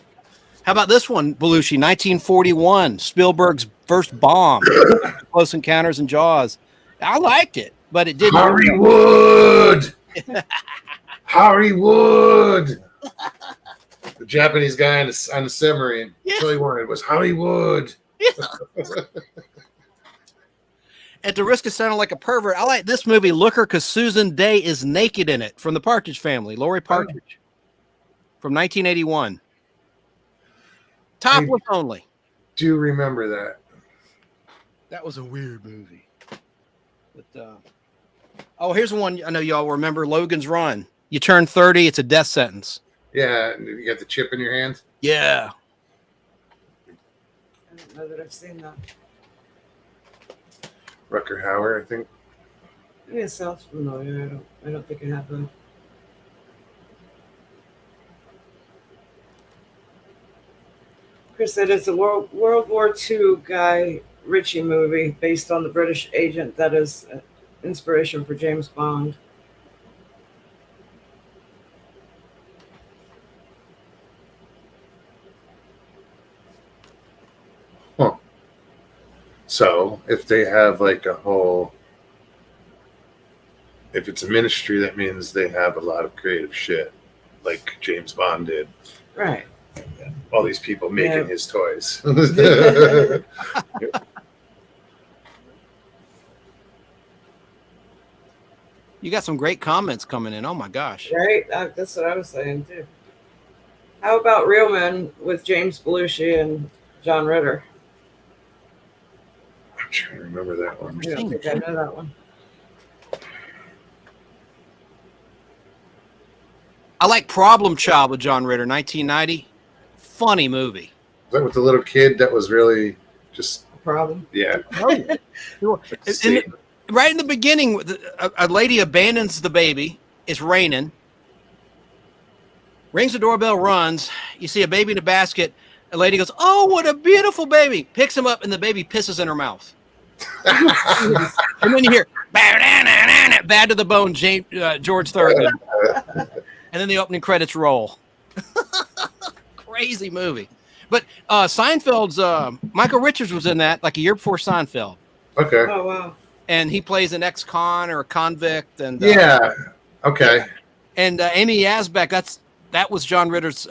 How about this one, Belushi, 1941, Spielberg's first bomb, Close Encounters and Jaws. I liked it, but it didn't. Hollywood. Hollywood. The Japanese guy on the submarine. Yeah. That's all he wanted was Hollywood. At the risk of sounding like a pervert, I like this movie, Looker, because Susan Day is naked in it, from the Partridge Family, Laurie Partridge, from 1981. Topless only. Do you remember that? That was a weird movie. But oh, here's one I know y'all remember, Logan's Run. You turn 30, it's a death sentence. Yeah, you got the chip in your hand. Yeah. I don't know that I've seen that. Rucker Hauer, I think. Yeah, it sounds familiar. I don't think I have that. Chris said it's a World War II Guy Ritchie movie based on the British agent that is inspiration for James Bond. Huh. So if they have like a whole, if it's a ministry, that means they have a lot of creative shit, like James Bond did. Right. All these people making Yeah. his toys. You got some great comments coming in. Oh my gosh. Right? That's what I was saying too. How about Real Men with James Belushi and John Ritter? I'm trying to remember that one. I don't think I know that one. I like Problem Child with John Ritter, 1990. Funny movie. Is that with the little kid that was really just, Problem. yeah. Right in the beginning, a lady abandons the baby. It's raining. Rings the doorbell, runs. You see a baby in a basket. A lady goes, "Oh, what a beautiful baby!" Picks him up, and the baby pisses in her mouth. And then you hear "Bad to the Bone," George Thorogood, and then the opening credits roll. Crazy movie. But Seinfeld's Michael Richards was in that like a year before Seinfeld, Okay. Oh wow. and he plays an ex-con or a convict. And Yeah. Okay. and Amy Asbeck, that was John Ritter's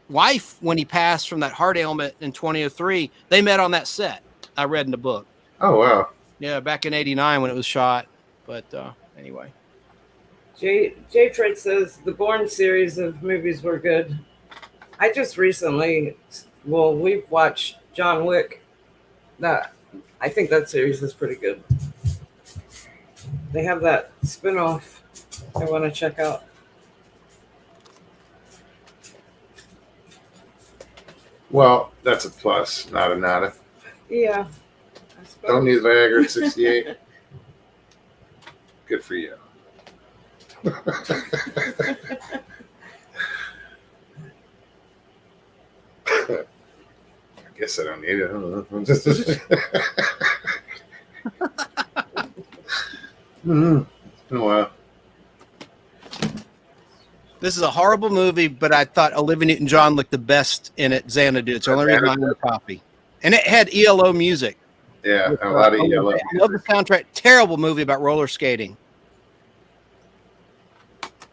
wife when he passed from that heart ailment in 2003. They met on that set. I read in the book. Oh, wow. Yeah, back in '89 when it was shot. But anyway, J. Fred says the Bourne series of movies were good. I just recently, we've watched John Wick. I think that series is pretty good. They have that spin-off I want to check out. Well, that's a plus, not a nada. Yeah. I suppose. Don't need Viagra at 68. Good for you. I guess I don't need it. I don't know. It's been a while. this is a horrible movie, but I thought Olivia Newton-John looked the best in it. Xanadu. It's the only reason I own the copy. And it had ELO music. Yeah, a lot of yellow. I love the soundtrack. Terrible movie about roller skating.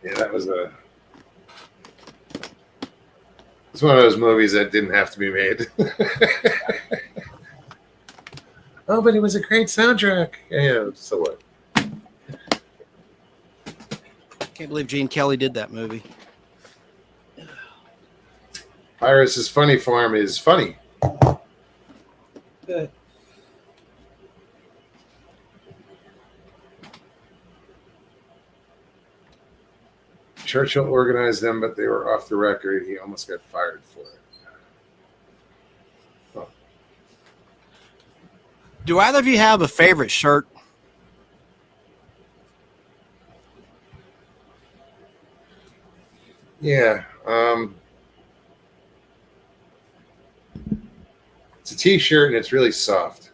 Yeah, that was it's one of those movies that didn't have to be made. Oh, but it was a great soundtrack. Yeah, so what? Can't believe Gene Kelly did that movie. Iris's funny farm is funny. Good. Churchill organized them, but they were off the record. He almost got fired for it. Oh. Do either of you have a favorite shirt? Yeah. It's a t-shirt and it's really soft.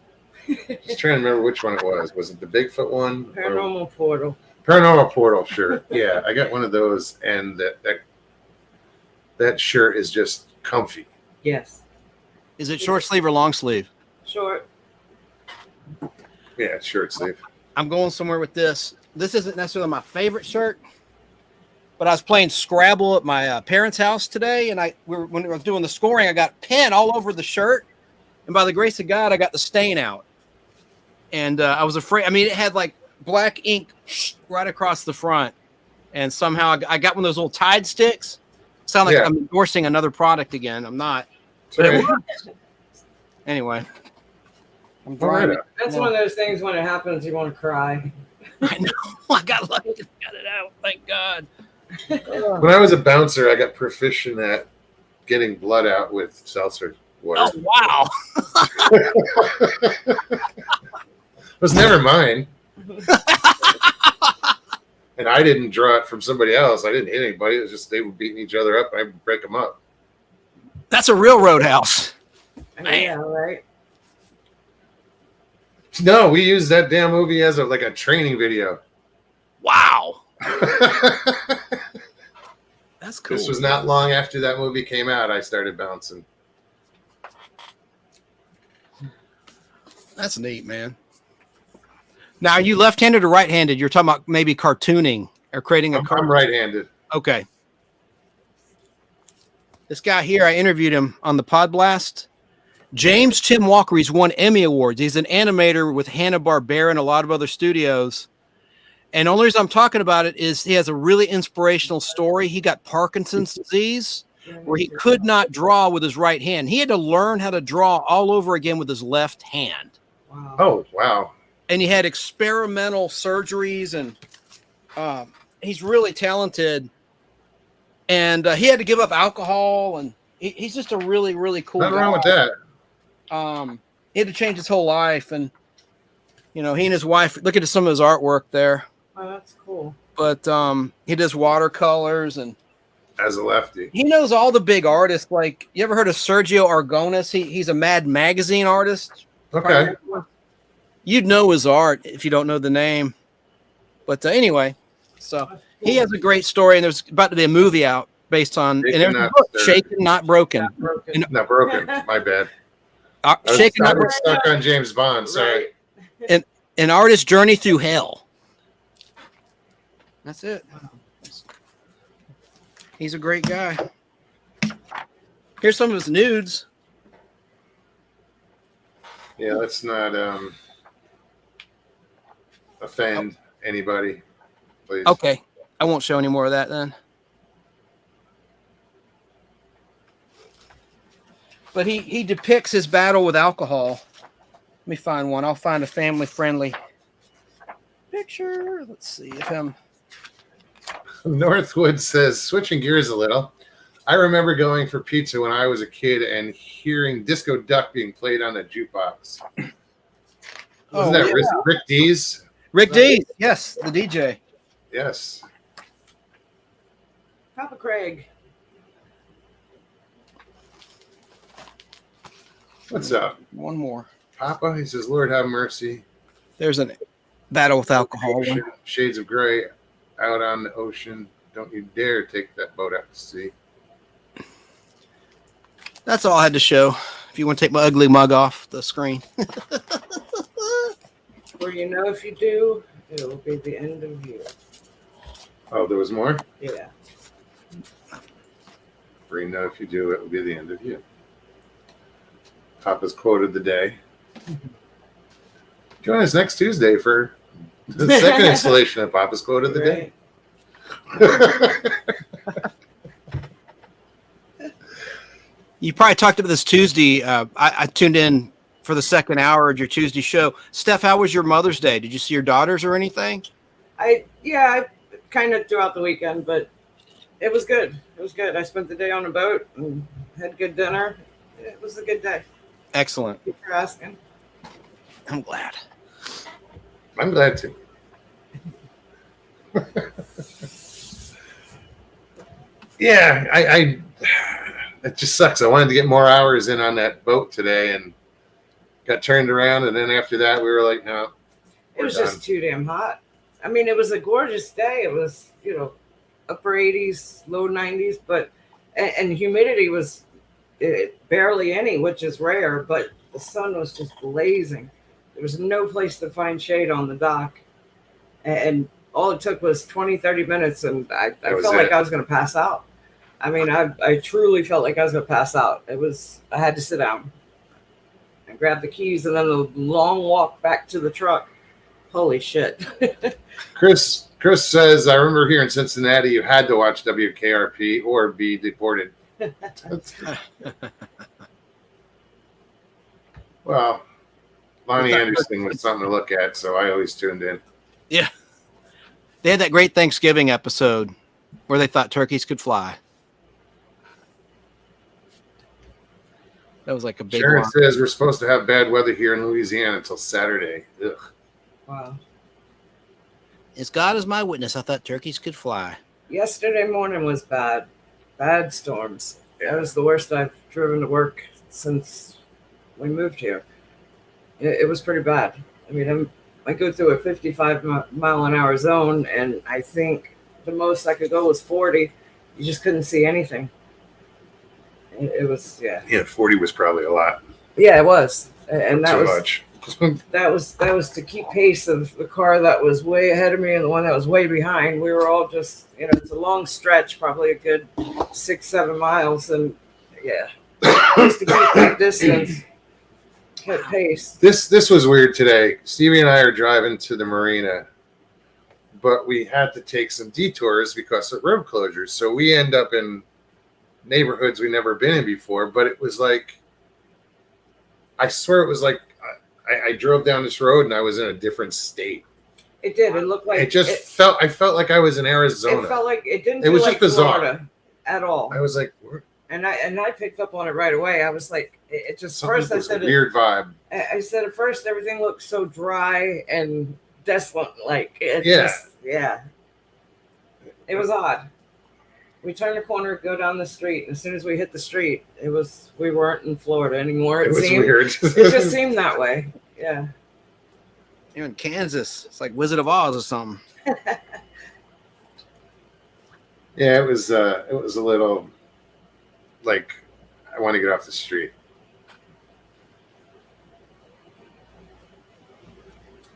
Just trying to remember which one it was. Was it the Bigfoot one? Paranormal Portal. Paranormal Portal shirt. Yeah, I got one of those, and that shirt is just comfy. Yes. Is it short sleeve or long sleeve? Short. Yeah, it's short sleeve. I'm going somewhere with this. This isn't necessarily my favorite shirt, but I was playing Scrabble at my parents' house today, and when we were doing the scoring, I got pen all over the shirt, and by the grace of God, I got the stain out. And I was afraid. I mean, it had like black ink right across the front, and somehow I got one of those little Tide sticks. Sound like I'm endorsing another product again. I'm not. But it works. Anyway, I'm driving. That's one of those things when it happens, you want to cry. I know. I got lucky. Got it out. Thank God. When I was a bouncer, I got proficient at getting blood out with seltzer. Whatever. wow. It was never mine. And I didn't draw it from somebody else. I didn't hit anybody. It was just they were beating each other up. And I would break them up. That's a real Roadhouse. Man. Yeah, right. No, we used that damn movie as a training video. Wow. That's cool. This was not long after that movie came out. I started bouncing. That's neat, man. Now, are you left-handed or right-handed? You're talking about maybe cartooning or creating a I'm right-handed. Okay. This guy here, I interviewed him on the Pod Blast. James Tim Walker, he's won Emmy Awards. He's an animator with Hanna-Barbera and a lot of other studios. And the only reason I'm talking about it is he has a really inspirational story. He got Parkinson's disease where he could not draw with his right hand. He had to learn how to draw all over again with his left hand. Wow. Oh, wow. And he had experimental surgeries, and he's really talented. And he had to give up alcohol, and he's just a really, really cool Nothing guy. wrong with that. He had to change his whole life, and he and his wife, look at some of his artwork there. Oh, that's cool. But he does watercolors, and As a lefty. he knows all the big artists. Like, you ever heard of Sergio Aragonés? He's a Mad Magazine artist. Okay. You'd know his art if you don't know the name. But anyway, so he has a great story, and there's about to be a movie out based on Shaken, Not Broken. Not broken. And, Not broken. My bad. I was, Shaken, I Not was Broken, stuck on James Bond. Sorry. Right. an artist's journey through hell. That's it. He's a great guy. Here's some of his nudes. Yeah, let's not offend anybody, please. Okay. I won't show any more of that then. But he depicts his battle with alcohol. Let me find one. I'll find a family-friendly picture. Let's see if him. Northwood says, switching gears a little, I remember going for pizza when I was a kid and hearing Disco Duck being played on the jukebox. Wasn't that Rick Dees? Rick D. Yes, the DJ. Yes. Papa Craig. What's up? One more. Papa, he says, Lord have mercy. There's a battle with alcohol one. Shades of gray out on the ocean. Don't you dare take that boat out to sea. That's all I had to show. If you want to take my ugly mug off the screen. Well, if you do, it will be the end of you. Oh, there was more? Yeah. For you know, if you do, it will be the end of you. Papa's quote of the day. Join us next Tuesday for the second installation of Papa's quote of the day. You probably talked about this Tuesday. I tuned in for the second hour of your Tuesday show. Steph, how was your Mother's Day? Did you see your daughters or anything? I kind of throughout the weekend, but it was good. It was good. I spent the day on a boat and had good dinner. It was a good day. Excellent. Thank you for asking. I'm glad. I'm glad to. Yeah, I it just sucks. I wanted to get more hours in on that boat today and got turned around, and then after that we were like, no. It was just too damn hot. I mean, it was a gorgeous day. It was, upper 80s, low 90s, but and humidity was barely any, which is rare, but the sun was just blazing. There was no place to find shade on the dock. And all it took was 20, 30 minutes, and I felt like I was going to pass out. I mean, I truly felt like I was going to pass out. I had to sit down and grab the keys, and then the long walk back to the truck. Holy shit. Chris says, I remember here in Cincinnati, you had to watch WKRP or be deported. Well, Lonnie Anderson was something to look at, so I always tuned in. Yeah. They had that great Thanksgiving episode where they thought turkeys could fly. That was like a big Sharon one. says we're supposed to have bad weather here in Louisiana until Saturday. Ugh. Wow. As God is my witness, I thought turkeys could fly. Yesterday morning was bad. Bad storms. Yeah. That was the worst I've driven to work since we moved here. It was pretty bad. I mean, I go through a 55 mile an hour zone, and I think the most I could go was 40. You just couldn't see anything. It was, yeah. Yeah, 40 was probably a lot. Yeah, it was. And that Too was much. that was to keep pace of the car that was way ahead of me and the one that was way behind. We were all just, it's a long stretch, probably a good 6-7 miles, and yeah, just to keep that distance, kept pace. This was weird today. Stevie and I are driving to the marina, but we had to take some detours because of road closures. So we end up in neighborhoods we've never been in before. But it was like, I swear it was like I drove down this road and I was in a different state. It did. It looked like I felt like I was in Arizona. It felt like it didn't. It was feel just like bizarre. Florida at all. I was like, And I picked up on it right away. I was like, it just first I was a said weird vibe. I said at first everything looked so dry and desolate. Like it it was odd. We turned the corner, go down the street, and as soon as we hit the street, we weren't in Florida anymore. It was seemed weird. It just seemed that way. Yeah. You're in Kansas. It's like Wizard of Oz or something. Yeah, it was a little like I want to get off the street.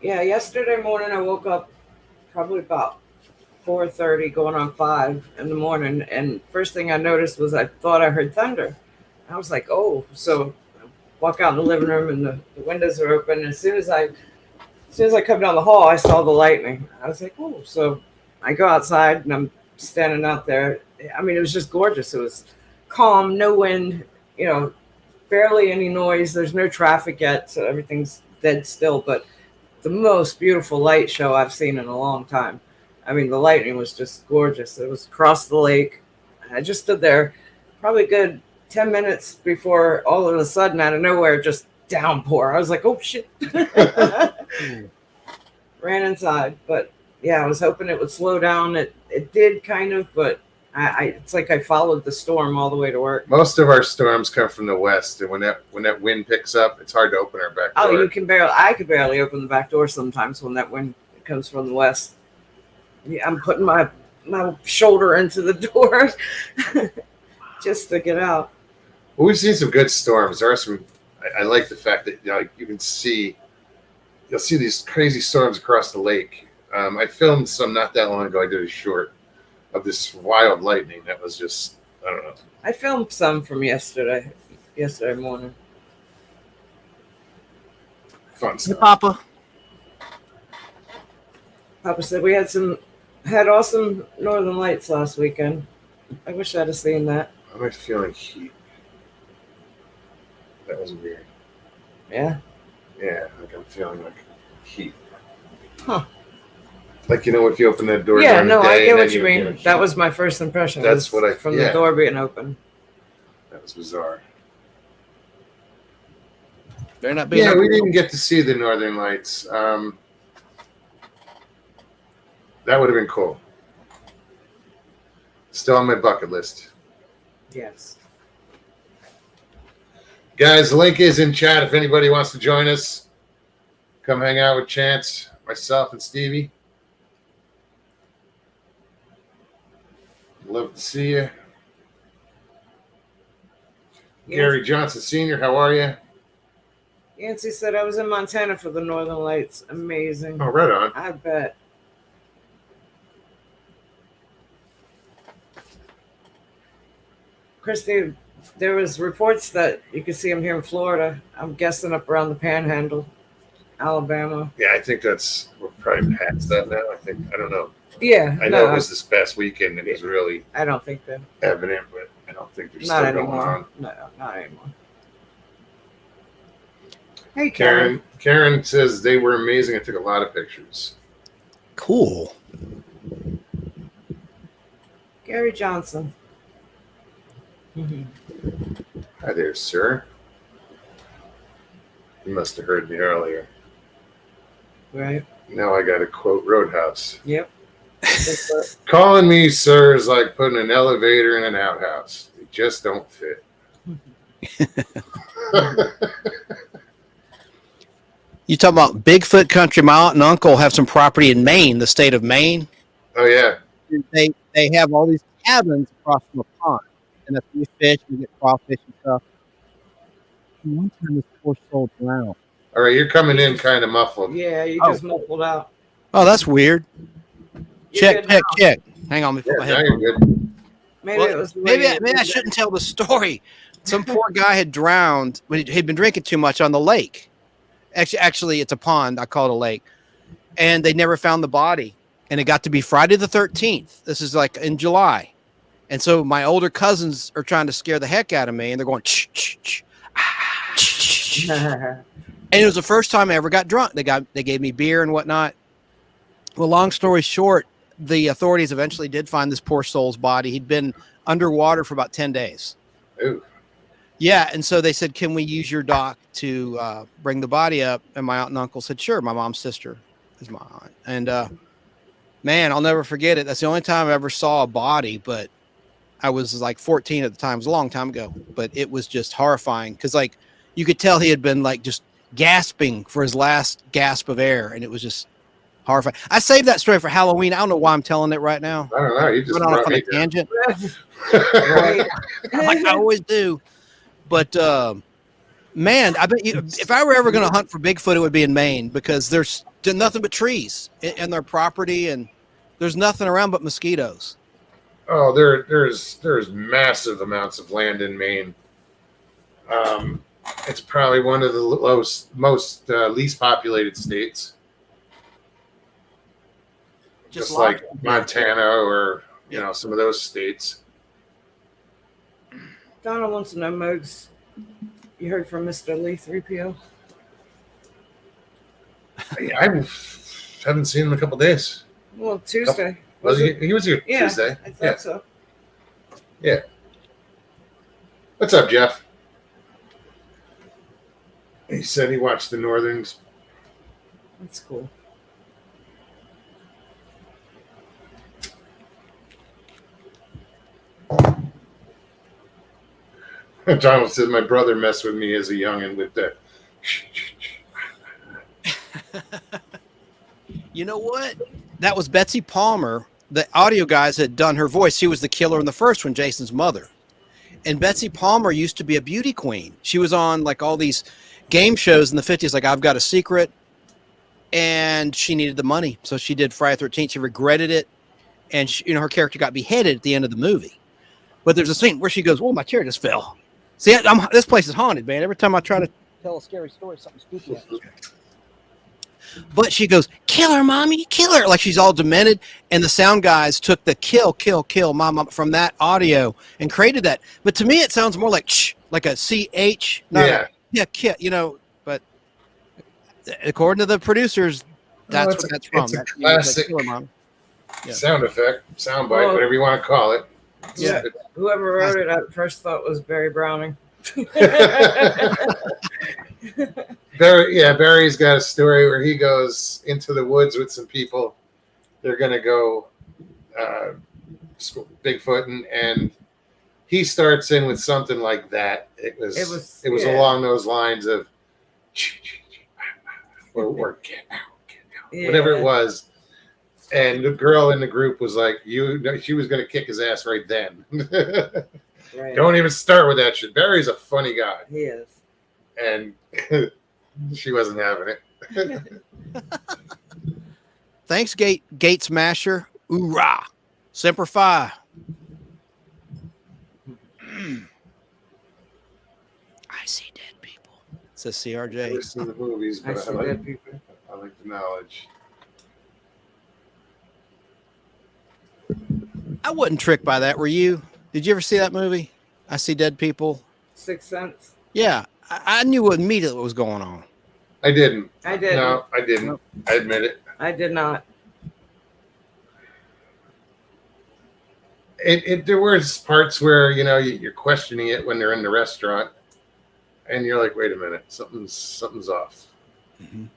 Yeah, yesterday morning I woke up probably about 4:30, going on 5 in the morning, and first thing I noticed was I thought I heard thunder. I was like, oh, so I walk out in the living room and the windows are open. And as soon as I come down the hall, I saw the lightning. I was like, oh, so I go outside and I'm standing out there. I mean, it was just gorgeous. It was calm, no wind, barely any noise. There's no traffic yet, so everything's dead still, but the most beautiful light show I've seen in a long time. I mean, the lightning was just gorgeous. It was across the lake. I just stood there probably a good 10 minutes before all of a sudden, out of nowhere, just downpour. I was like, oh, shit. Ran inside. But, yeah, I was hoping it would slow down. It did kind of, but it's like I followed the storm all the way to work. Most of our storms come from the west, and when that wind picks up, it's hard to open our back door. Oh, I could barely open the back door sometimes when that wind comes from the west. Yeah, I'm putting my shoulder into the door just to get out. Well, we've seen some good storms. There are some. I like the fact that you can see. You'll see these crazy storms across the lake. I filmed some not that long ago. I did a short of this wild lightning that was just, I don't know. I filmed some from yesterday morning. Fun Hey, stuff. Papa. Papa said we had awesome northern lights last weekend. I wish I'd have seen that. Am I feeling heat? That was weird. Yeah. Yeah, like I'm feeling like heat. Huh. Like, if you open that door Yeah, during no, the day I get and what then you mean. heat. That was my first impression. That's what from yeah. the door being open. That was bizarre. They're not being. Yeah, we didn't get to see the Northern Lights. That would have been cool. Still on my bucket list. Yes. Guys, the link is in chat if anybody wants to join us. Come hang out with Chance, myself, and Stevie. Love to see you. Yes. Gary Johnson Sr., how are you? Yancy said I was in Montana for the Northern Lights. Amazing. Oh, right on. I bet. Christy, there was reports that you could see them here in Florida. I'm guessing up around the Panhandle, Alabama. Yeah, I think we're probably past that now. I don't know. Yeah, I know it was this past weekend. It was really I don't think that. evident, but I don't think there's Not still going anymore. on. No, not anymore. Hey, Karen. Karen says they were amazing. I took a lot of pictures. Cool. Gary Johnson. Hi there, sir. You must have heard me earlier. Right. Now I got to quote Roadhouse. Yep. Calling me sir is like putting an elevator in an outhouse. They just don't fit. You talking about Bigfoot country? My aunt and uncle have some property in Maine, the state of Maine. Oh, yeah. They have all these cabins across from a pond, and that's where you fish, you get crawfish and stuff. And one time, this poor soul drowned. All right, you're coming in kind of muffled. Yeah, you just muffled out. Oh, that's weird. You're good Check. Hang on, let me Yeah, put my now head you're on. good. Maybe Well, it was the maybe way I shouldn't tell the story. Some poor guy had drowned when he'd been drinking too much on the lake. Actually, it's a pond. I call it a lake. And they never found the body. And it got to be Friday the 13th. This is like in July. And so my older cousins are trying to scare the heck out of me. And they're going, shh, shh, shh, ah, shh, shh, shh. And it was the first time I ever got drunk. They gave me beer and whatnot. Well, long story short, the authorities eventually did find this poor soul's body. He'd been underwater for about 10 days. Ooh. Yeah, and so they said, can we use your dock to bring the body up? And my aunt and uncle said, sure. My mom's sister is my aunt. And man, I'll never forget it. That's the only time I ever saw a body, but I was like 14 at the time. It was a long time ago, but it was just horrifying because like you could tell he had been like just gasping for his last gasp of air, and it was just horrifying. I saved that story for Halloween. I don't know why I'm telling it right now. I don't know. You just Went off brought on a me down. tangent, Right. like I always do. But man, I bet you, if I were ever going to hunt for Bigfoot, it would be in Maine because there's nothing but trees in their property, and there's nothing around but mosquitoes. Oh, there's massive amounts of land in Maine. It's probably one of the most least populated states, just like Montana or some of those states. Donald wants to know, Mogs, you heard from Mr. Lee 3PO? I haven't seen him in a couple days. Well, Tuesday. Was he? He was here Yeah, Tuesday. I thought so. What's up, Jeff? He said he watched the Northerns. That's cool. Donald said my brother messed with me as a youngin' with the. You know what? That was Betsy Palmer. The audio guys had done her voice. She was the killer in the first one, Jason's mother. And Betsy Palmer used to be a beauty queen. She was on like all these game shows in the 50s, like I've Got a Secret. And she needed the money. So she did Friday the 13th. She regretted it. And she, her character got beheaded at the end of the movie. But there's a scene where she goes, "Oh, my chair just fell." See, this place is haunted, man. Every time I try to tell a scary story, something spooky happens. But she goes, "Kill her, mommy, kill her!" Like she's all demented. And the sound guys took the kill, mama from that audio and created that. But to me, it sounds more like ch, like a CH. Yeah. Kill, But according to the producers, that's what that's from. It's a That means, like, classic kill her, mom. Yeah. sound effect, sound bite, Well, whatever you want to call it. Yeah. Whoever wrote it at first thought was Barry Browning. Barry's got a story where he goes into the woods with some people. They're gonna go Bigfooting, and he starts in with something like that. It was along those lines of or get out, whatever it was. And the girl in the group was like, she was going to kick his ass right then. Right. Don't even start with that shit. Barry's a funny guy. He is. And she wasn't having it. Thanks, Gate Smasher. Hoorah. Semper Fi. I see dead people. Says I CRJ. never seen the movies, I but see dead people. I like the knowledge. I wasn't tricked by that. Were you? Did you ever see that movie? I See Dead People. Sixth Sense. Yeah, I knew immediately what was going on. I didn't. I did. No, I didn't. Nope. I admit it. I did not. There was parts where you're questioning it when they're in the restaurant, and you're like, wait a minute, something's off Mhm.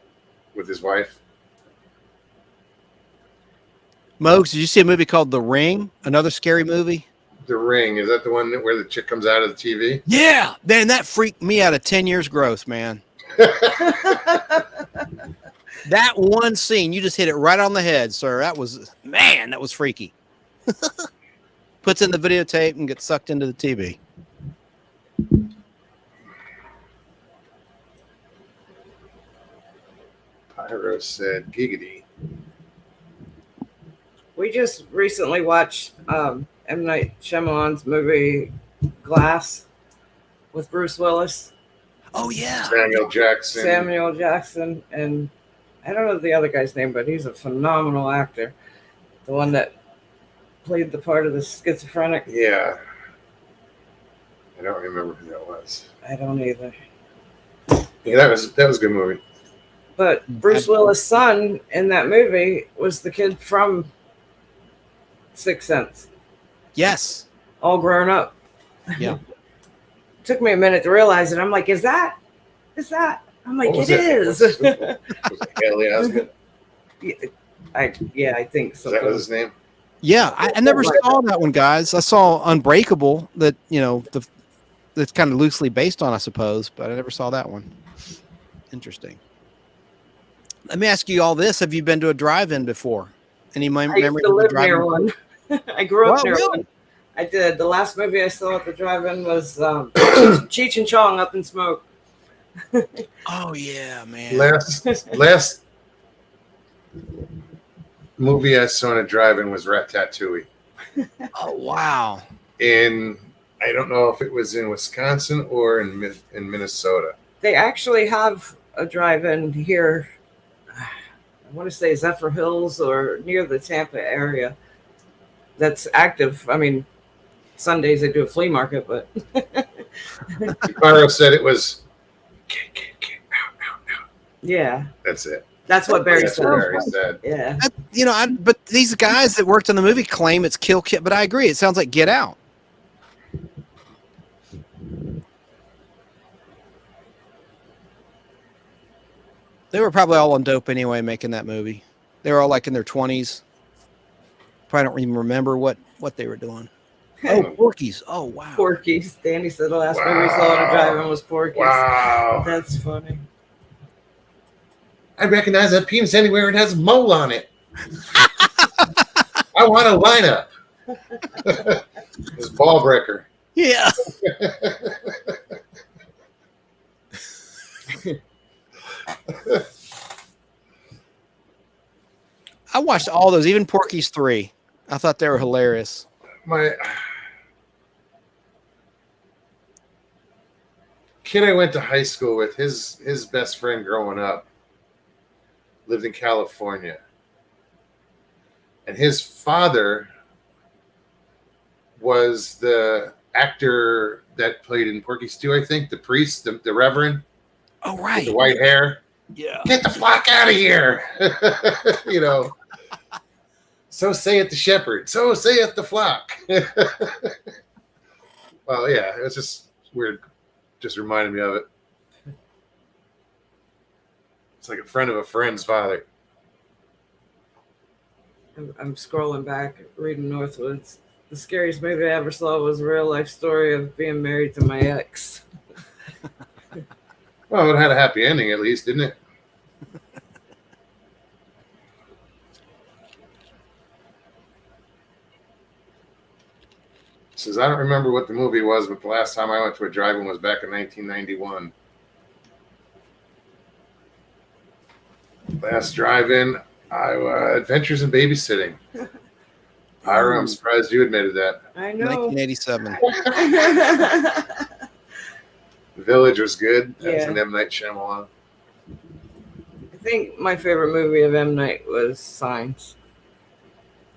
with his wife. Mogs, did you see a movie called The Ring? Another scary movie? The Ring, is that the one where the chick comes out of the TV? Yeah, man, that freaked me out of 10 years growth, man. That one scene, you just hit it right on the head, sir. That was freaky. Puts in the videotape and gets sucked into the TV. Pyro said, giggity. We just recently watched M. Night Shyamalan's movie Glass with Bruce Willis, Oh, yeah. Samuel Jackson. Samuel Jackson, and I don't know the other guy's name, but he's a phenomenal actor. The one that played the part of the schizophrenic. Yeah. I don't remember who that was. I don't either. Yeah, that was a good movie. But Bruce Willis' son in that movie was the kid from Sixth Sense, Yes. all grown up. Yeah. Took me a minute to realize it. I'm like, is that? I'm like, What was it it? is. Was it Haley Osment? I think so. That was his name? Yeah, I never saw that one, guys. I saw Unbreakable, that that's kind of loosely based on, I suppose, but I never saw that one. Interesting. Let me ask you all this: have you been to a drive-in before? Any I used memory to of a live drive-in? near one. I grew up Well, near really? one. I did. The last movie I saw at the drive-in was Cheech and Chong Up in Smoke. Oh yeah, man. Last movie I saw in a drive-in was Ratatouille. Oh wow. I don't know if it was in Wisconsin or in Minnesota. They actually have a drive-in here. I want to say Zephyr Hills or near the Tampa area. That's active. I mean, Sundays they do a flea market, but Pyro said it was. yeah, That's it. that's what Barry That's said. what Barry said. Yeah. But these guys that worked on the movie claim it's Kill Kit, but I agree. It sounds like Get Out. They were probably all on dope anyway, making that movie. They were all like in their 20s. Probably don't even remember what they were doing. Oh, Porky's. Oh, wow. Porky's. Danny said the last movie we saw at a drive-in was Porky's. Wow. That's funny. I recognize that penis anywhere it has a mole on it. I want a lineup. This ball breaker. Yeah. I watched all those, even Porky's 3. I thought they were hilarious. My kid I went to high school with, his best friend growing up lived in California. And his father was the actor that played in Porky's 2, I think, the priest, the reverend, Oh, with right. the white hair. Yeah. Get the flock out of here. So saith the shepherd, so saith the flock. Well, yeah, it was just weird. Just reminded me of it. It's like a friend of a friend's father. I'm scrolling back, reading Northwoods. The scariest movie I ever saw was a real life story of being married to my ex. Well, it had a happy ending at least, didn't it? Says, I don't remember what the movie was, but the last time I went to a drive-in was back in 1991. Last drive-in, Iowa, Adventures in Babysitting. Ira, I'm surprised you admitted that. I know. 1987. The Village was good. That was Yeah. an M. Night Shyamalan. I think my favorite movie of M. Night was Signs.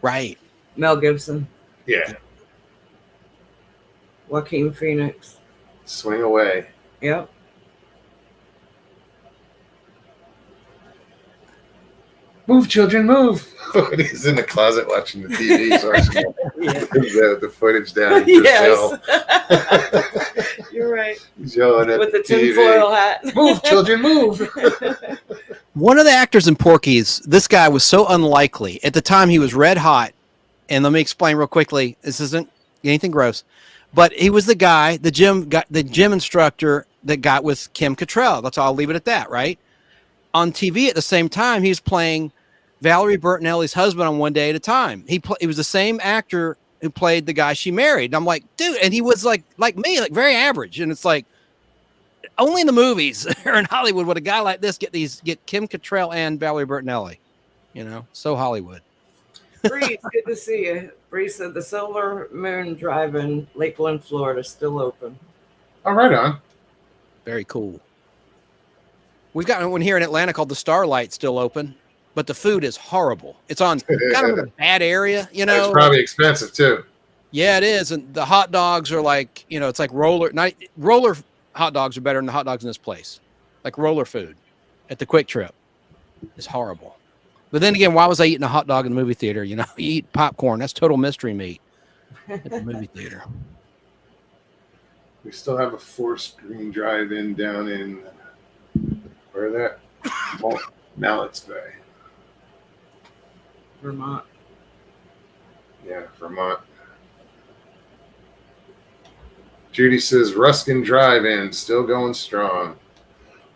Right. Mel Gibson, Yeah. Joaquin Phoenix. Swing Away. Yep. Move, children, move. He's in the closet watching the TV. So the footage down in Brazil. Yes. You're Right. He's yelling at With the TV. tinfoil hat. Move, children, move. One of the actors in Porky's, this guy was so unlikely. At the time, he was red hot. And let me explain real quickly. This isn't anything gross, but he was the guy, the gym instructor that got with Kim Cattrall. That's all. I'll leave it at that, right? On TV at the same time, he was playing Valerie Bertinelli's husband on One Day at a Time. He was the same actor who played the guy she married. And I'm like, dude, and he was like me, like very average. And it's like, only in the movies or in Hollywood would a guy like this get Kim Cattrall and Valerie Bertinelli. You know, so Hollywood. Bree, good to see you. Bree said the Silver Moon Drive-In, Lakeland, Florida, is still open. Oh, right on. Very cool. We've got one here in Atlanta called the Starlight, still open, but the food is horrible. It's on kind of a bad area, you know. It's probably expensive too. Yeah, it is. And the hot dogs are like, you know, it's like roller hot dogs are better than the hot dogs in this place. Like roller food at the Quick Trip is horrible. But then again, why was I eating a hot dog in the movie theater? You know, you eat popcorn. That's total mystery meat at the movie theater. We still have a 4-screen drive-in down in where that? Mallets Bay. Vermont. Yeah, Vermont. Judy says Ruskin Drive-In still going strong.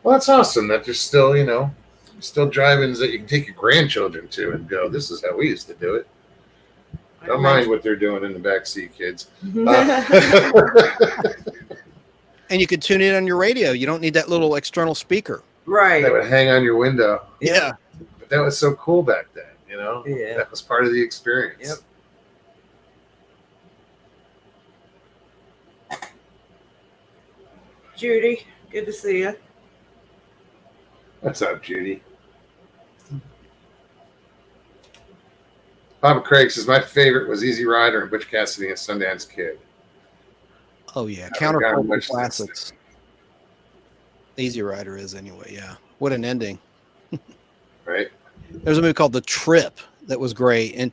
Well, that's awesome that there's still, you know, still drive-ins that you can take your grandchildren to and go, this is how we used to do it. Don't mind what they're doing in the backseat, kids. And you could tune in on your radio. You don't need that little external speaker. Right. That would hang on your window. Yeah. But that was so cool back then, you know? Yeah. That was part of the experience. Yep. Judy, good to see you. What's up, Judy? Papa Craig says, my favorite was Easy Rider and Butch Cassidy and Sundance Kid. Oh, yeah. I haven't gotten Countercultural much classics. Easy Rider is anyway, yeah. What an ending. Right? There's a movie called The Trip that was great. And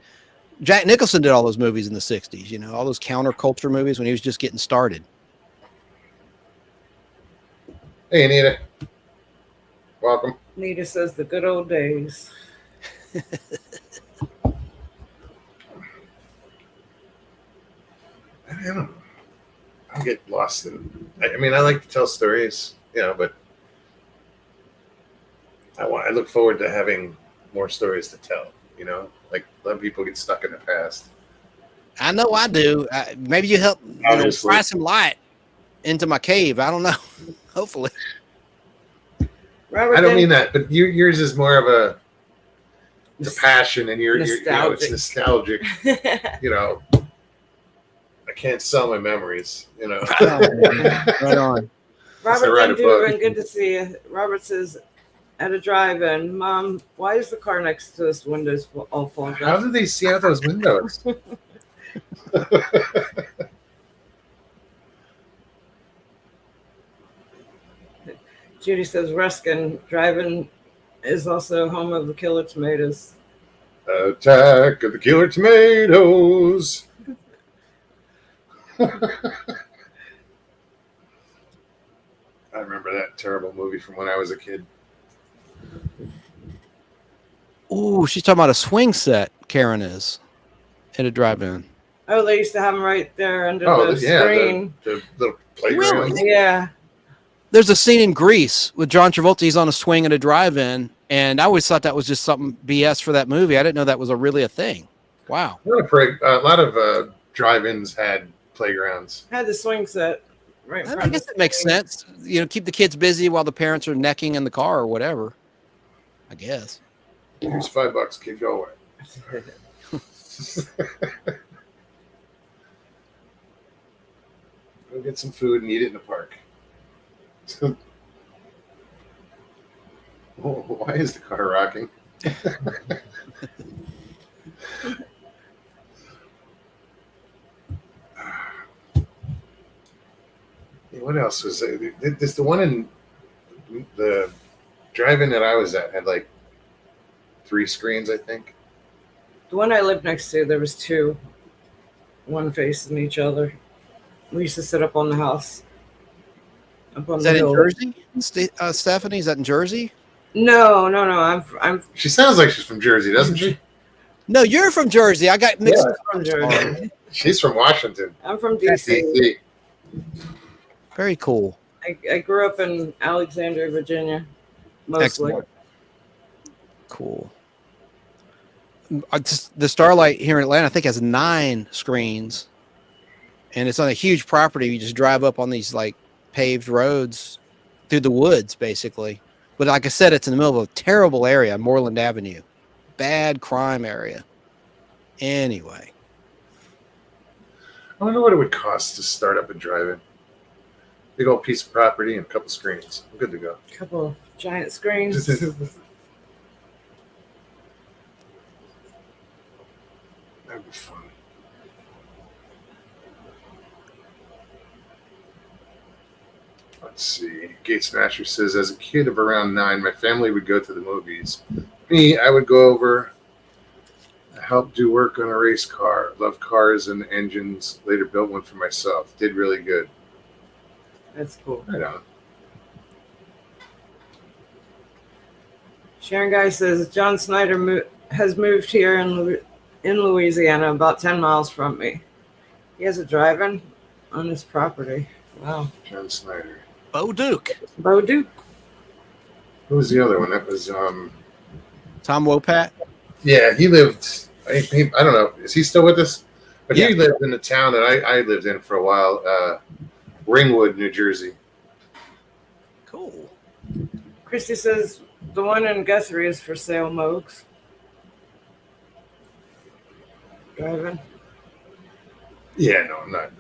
Jack Nicholson did all those movies in the 60s, you know, all those counterculture movies when he was just getting started. Hey, Anita. Welcome. Nita says the good old days. I don't know. I get lost in. I mean, I like to tell stories, you know, but I look forward to having more stories to tell. You know, like let people get stuck in the past. I know I do. Maybe you help fry some light into my cave. I don't know. Hopefully. Robert, I don't mean that, but yours is more of a passion, and you're you know, it's nostalgic. You know, I can't sell my memories. You know, right on. Robert Duran, good to see you. Robert says, at a drive-in, Mom, why is the car next to us windows all fogged up? How do they see out those windows? Judy says Ruskin Drive-In is also home of the Killer Tomatoes. Attack of the Killer Tomatoes. I remember that terrible movie from when I was a kid. Ooh, she's talking about a swing set. Karen is at a drive-in. Oh, they used to have them right there under the screen. The little playground. Really? Yeah. There's a scene in Grease with John Travolta. He's on a swing at a drive-in, and I always thought that was just something BS for that movie. I didn't know that was really a thing. Wow. A lot of drive-ins had playgrounds. Had the swing set right in front. I guess it makes sense. You know, keep the kids busy while the parents are necking in the car or whatever. I guess. Here's $5, kid. Go away. Go get some food and eat it in the park. Why is the car rocking? What else was there? This the one in the drive-in that I was at had like 3 screens, I think. The one I lived next to, there was 2, one facing each other. We used to sit up on the house up on Is the that in hill. Jersey? Stephanie, is that in Jersey? No. I'm She sounds like she's from Jersey, doesn't she? No, you're from Jersey. I got mixed. Yeah. up. from I'm sorry. Jersey. She's from Washington, I'm from DC. D.C. Very cool. I grew up in Alexandria, Virginia, mostly. Excellent. Cool. The Starlight here in Atlanta, I think, has 9 screens, and it's on a huge property. You just drive up on these like paved roads through the woods, basically. But like I said, it's in the middle of a terrible area, Moreland Avenue, bad crime area. Anyway, I wonder what it would cost to start up and drive in. Big old piece of property and a couple screens. I'm good to go. A couple of giant screens. That'd be fun. Let's see. Gate Smasher says, as a kid of around 9, my family would go to the movies. Me, I would go over, help do work on a race car. Love cars and engines. Later built one for myself. Did really good. That's cool. Right on. Sharon Guy says John Snyder has moved here in Louisiana, about 10 miles from me. He has a drive-in on his property. Wow. John Snyder. Bo Duke, Bo Duke. Who was the other one? That was, Tom Wopat. yeah, he lived, I don't know. Is he still with us? But Yeah. he lived in the town that I lived in for a while, Ringwood, New Jersey. Cool. Christy says the one in Guthrie is for sale, Mogs. Drive-in. Yeah, no, I'm not.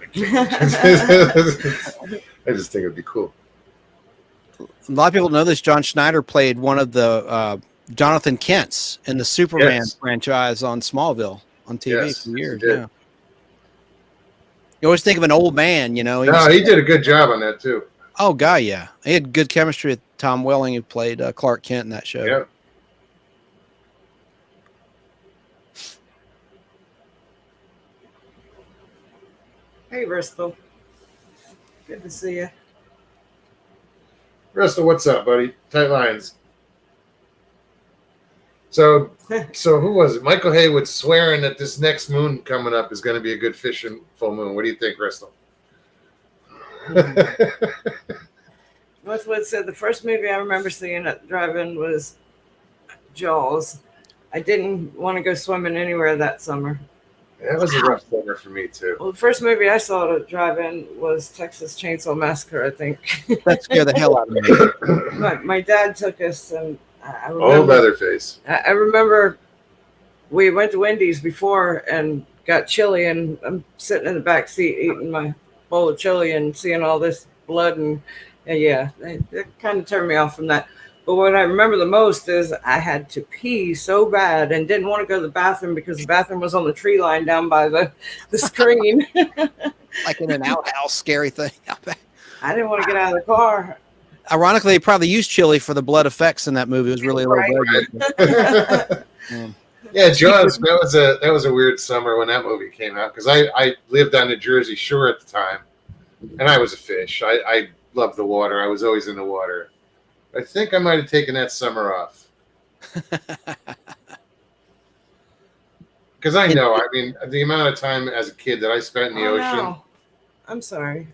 I just think it'd be cool. A lot of people know this. John Schneider played one of the Jonathan Kents in the Superman Yes. franchise on Smallville on TV Yes, for yes, years. he did. Yeah. You always think of an old man, you know. No, he did a good job on that too. Oh, guy, yeah. He had good chemistry with Tom Welling, who played Clark Kent in that show. Yeah. Hey, Bristol. Good to see you. Russell, what's up, buddy? Tight lines. So who was it? Michael Haywood swearing that this next moon coming up is going to be a good fishing full moon. What do you think, Russell? Northwood said the first movie I remember seeing at drive-in was Jaws. I didn't want to go swimming anywhere that summer. That was a rough summer for me too. Well, the first movie I saw at drive-in was Texas Chainsaw Massacre, I think. That scared the hell out of me. my dad took us, and I Old remember, Leatherface. I remember we went to Wendy's before and got chili, and I'm sitting in the back seat eating my bowl of chili and seeing all this blood, and yeah, it kind of turned me off from that. But what I remember the most is I had to pee so bad and didn't want to go to the bathroom because the bathroom was on the tree line down by the screen. Like in an outhouse, scary thing. I didn't want to get out of the car. Ironically, they probably used chili for the blood effects in that movie. It was really a low budget. Yeah, Jaws. That was a weird summer when that movie came out because I lived on the Jersey Shore at the time, and I was a fish. I loved the water. I was always in the water. I think I might have taken that summer off because I know. I mean, the amount of time as a kid that I spent in the ocean. No. I'm sorry.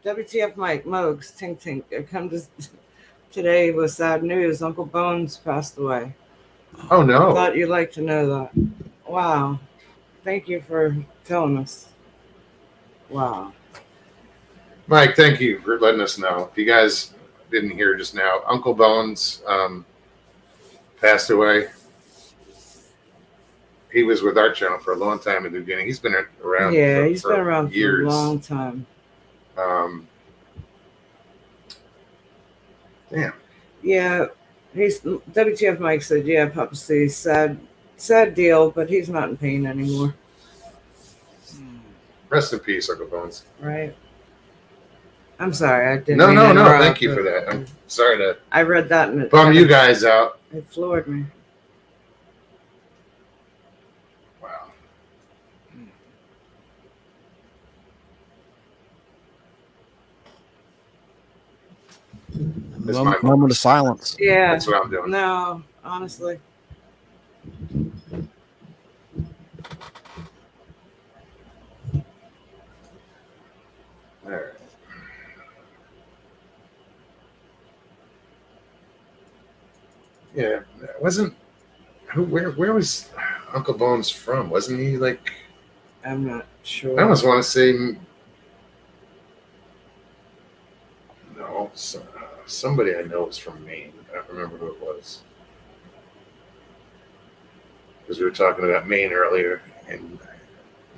WTF Mike Mogs, Tink Tink. I come to today with sad news. Uncle Bones passed away. Oh no! Thought you'd like to know that. Wow. Thank you for telling us. Wow. Mike, thank you for letting us know. If you guys didn't hear just now, Uncle Bones passed away. He was with our channel for a long time at the beginning. He's been around. Yeah, he's been around years. for a long time. Damn. Yeah, he's WTF Mike said, yeah, Papa C, sad deal, but he's not in pain anymore. Rest in peace, Uncle Bones. Right. I'm sorry, I didn't. No. mean to interrupt, Thank you but for that. I'm sorry to I read that and bum you guys out. It floored me. Wow. It's my Moment of silence. Yeah. That's what I'm doing. No, honestly. All right. Yeah, wasn't who? Where was Uncle Bones from? Wasn't he like? I'm not sure. I almost want to say no. Somebody I know is from Maine. I don't remember who it was because we were talking about Maine earlier, and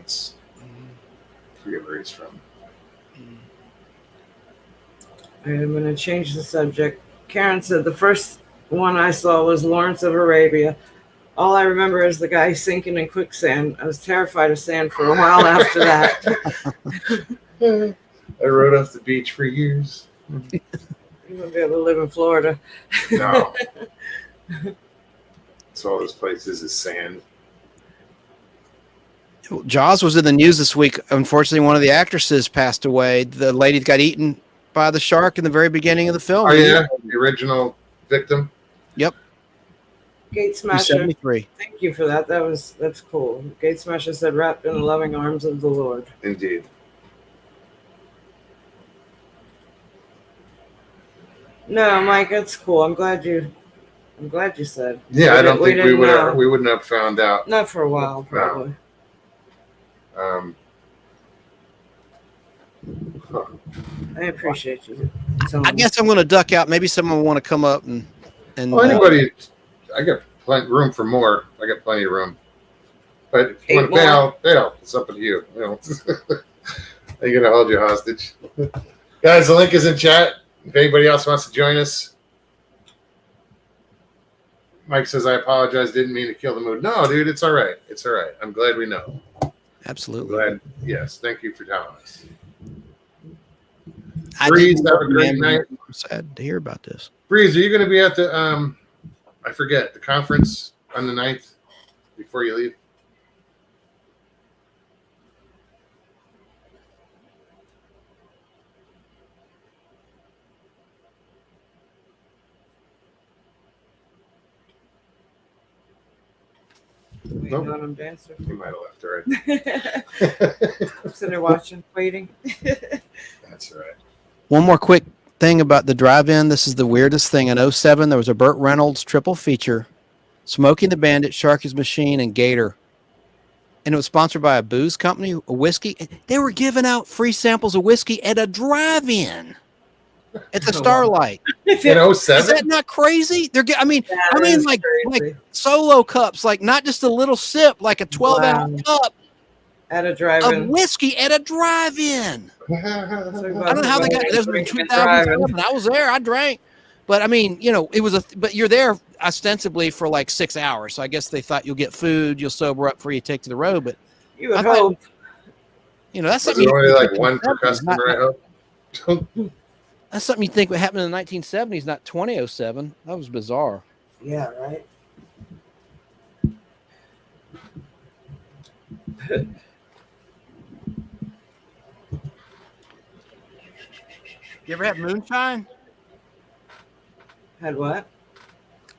it's I forget where he's from. I'm going to change the subject. Karen said the first one I saw was Lawrence of Arabia. All I remember is the guy sinking in quicksand. I was terrified of sand for a while after that. I rode off the beach for years. You won't be able to live in Florida. No. It's all those places is sand. Jaws was in the news this week. Unfortunately, one of the actresses passed away. The lady got eaten by the shark in the very beginning of the film. Oh yeah, the original victim. Gate Smasher. 73. Thank you for that. That's cool. Gate Smasher said, "Wrapped in the loving arms of the Lord." Indeed. No, Mike, that's cool. I'm glad you said. Yeah, I don't think we didn't would know. have. We wouldn't have found out. Not for a while, probably. Huh. I appreciate you. telling I me. guess I'm going to duck out. Maybe someone will want to come up and Well, anybody, I got plenty room for more. I got plenty of room. But if you Eight want to bail, it's up to you. You know, are you going to hold you hostage? Guys, the link is in chat. If anybody else wants to join us. Mike says, I apologize. Didn't mean to kill the mood. No, dude, it's all right. It's all right. I'm glad we know. absolutely. Glad. Yes. Thank you for telling us. I Breeze, didn't have a great know, night. I'm sad to hear about this. Breeze, are you going to be at the, I forget, the conference on the 9th before you leave? Waiting Nope. on him, dancer. You might have left already. I'm sitting there watching, waiting. That's all right. One more quick thing about the drive-in. This is the weirdest thing. In 07, there was a Burt Reynolds triple feature, Smokey and the Bandit, Sharky's Machine, and Gator. And it was sponsored by a booze company, a whiskey. They were giving out free samples of whiskey at a drive-in at the Oh, wow. Starlight. In Is 07? that not crazy? I mean, That I mean, is like crazy. solo cups, like not just a little sip, like a 12-ounce cup At a of drive-in. whiskey at a drive-in. I don't know how they got it. This was in Drinking at 2007. I was there. I drank. But I mean, you know, it was but you're there ostensibly for like 6 hours. So I guess they thought you'll get food, you'll sober up before you take to the road. But You would I thought- hope. you know, that's Was something it only you like think one per in the 70s, customer, I hope? That's something you think would happen in the 1970s, not 2007. That was bizarre. Yeah, right. You ever had moonshine? Had what?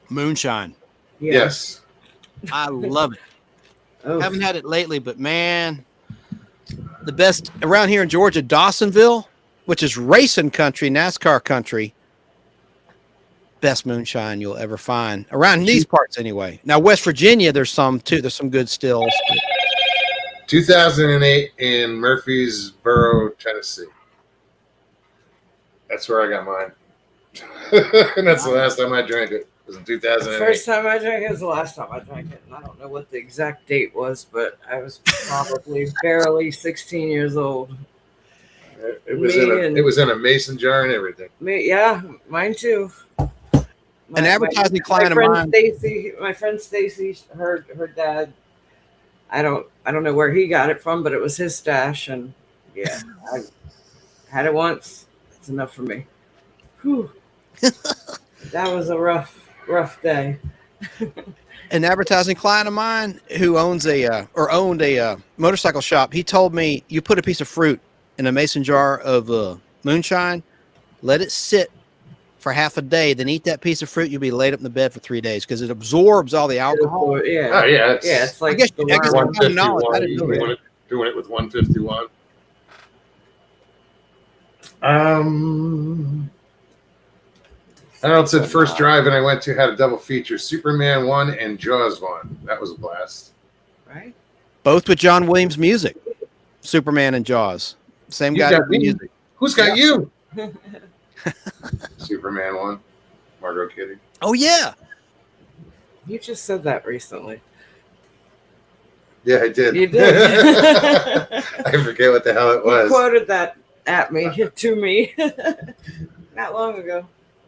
Moonshine. Yeah. Yes. I love it. Oh, Haven't had it lately, but man, the best around here in Georgia, Dawsonville, which is racing country, NASCAR country. Best moonshine you'll ever find around these parts, anyway. Now, West Virginia, there's some too. There's some good stills. 2008 in Murfreesboro, Tennessee. That's where I got mine. And that's the last time I drank it. It was in the 2008. first time I drank it was the last time I drank it. And I don't know what the exact date was, but I was probably barely 16 years old. It was in a mason jar and everything. Yeah, mine too. An advertising client of mine. My friend Stacy, her dad. I don't know where he got it from, but it was his stash, and yeah, I had it once. It's enough for me. Whew. That was a rough day. An advertising client of mine who owned a motorcycle shop. He told me, you put a piece of fruit in a mason jar of moonshine, let it sit for half a day, then eat that piece of fruit. You'll be laid up in the bed for 3 days because it absorbs all the alcohol. Yeah. Oh yeah, It's like guess- the I guess worm. common knowledge. I 151. didn't You know that. doing it with 151. Harold said first drive and I went to had a double feature: Superman 1 and Jaws 1. That was a blast. Right? Both with John Williams music. Superman and Jaws. Same You guy got did the me. music. Who's got you? Superman 1. Margot Kitty. Oh yeah. You just said that recently. Yeah, I did. You did. I forget what the hell it You was. quoted that at me, to me, not long ago.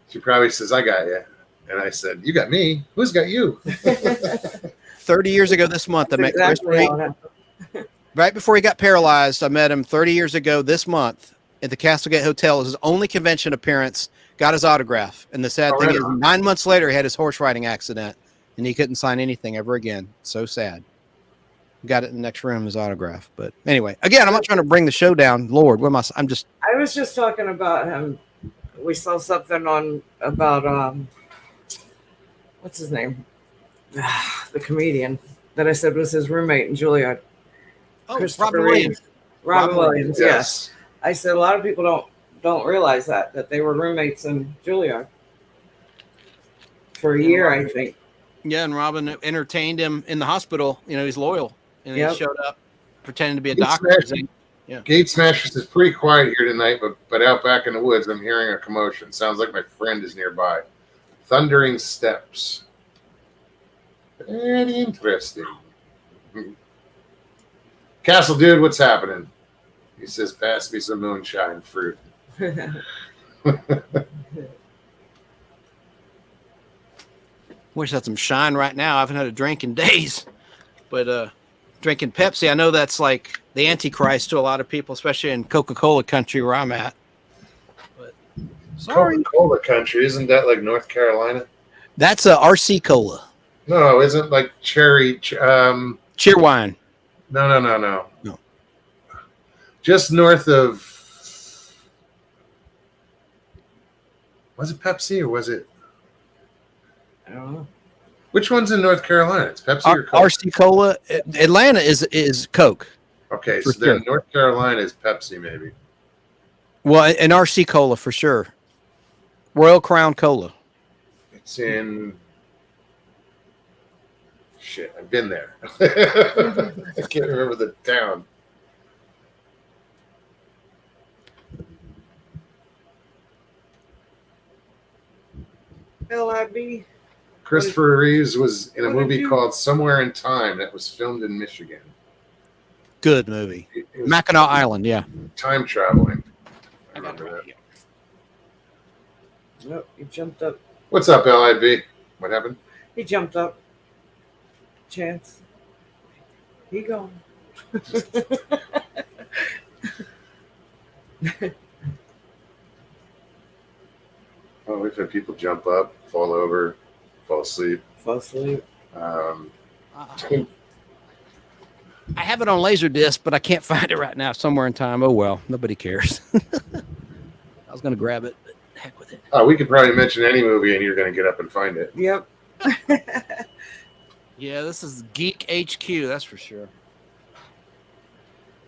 She probably says, I got you. And I said, you got me? Who's got you? 30 years ago this month, I met Chris Exactly Reed. how it happened. Right before he got paralyzed. I met him 30 years ago this month at the Castlegate Hotel. It was his only convention appearance. Got his autograph. And the sad Oh, thing right is, on. 9 months later, he had his horse riding accident, and he couldn't sign anything ever again. So sad. Got it in the next room, his autograph. But anyway, again, I'm not trying to bring the show down. Lord, what am I? I'm just. I was just talking about him. We saw something on about what's his name, the comedian that I said was his roommate in Juilliard. Oh, Christopher Robin Reeve. Williams. Robin Robin Williams. Yes. I said a lot of people don't realize that they were roommates in Juilliard for a year, I think. Yeah, and Robin entertained him in the hospital. You know, he's loyal, and Yep. he showed up pretending to be a He's doctor. smashing. Gate Smashers is pretty quiet here tonight, but out back in the woods, I'm hearing a commotion. Sounds like my friend is nearby. Thundering steps. Very interesting. Castle Dude, what's happening? He says, pass me some moonshine fruit. Wish I had some shine right now. I haven't had a drink in days, but drinking Pepsi, I know that's like the Antichrist to a lot of people, especially in Coca-Cola country where I'm at. But sorry, Coca-Cola country, isn't that like North Carolina? that's a RC Cola No, isn't like cherry. Cheerwine. No. No. Just north of. Was it Pepsi or was it? I don't know. Which one's in North Carolina? It's Pepsi or Coke? RC Cola. Atlanta is Coke. Okay, For so then sure. North Carolina is Pepsi, maybe. Well, an RC Cola for sure. Royal Crown Cola. It's in. Shit, I've been there. I can't remember the town. LIB. Christopher Reeves was in a what did movie you- called Somewhere in Time that was filmed in Michigan. Good movie. It was Mackinac Island. Yeah. time traveling. I remember that. Nope, he jumped up. What's up, LIB? What happened? He jumped up. Chance. He gone. Oh, we've had people jump up, fall over, fall asleep. Fall asleep. I have it on Laserdisc, but I can't find it right now. Somewhere in time. Oh well, nobody cares. I was gonna grab it, but heck with it. We could probably mention any movie and you're going to get up and find it. Yep. Yeah, this is Geek HQ. That's for sure.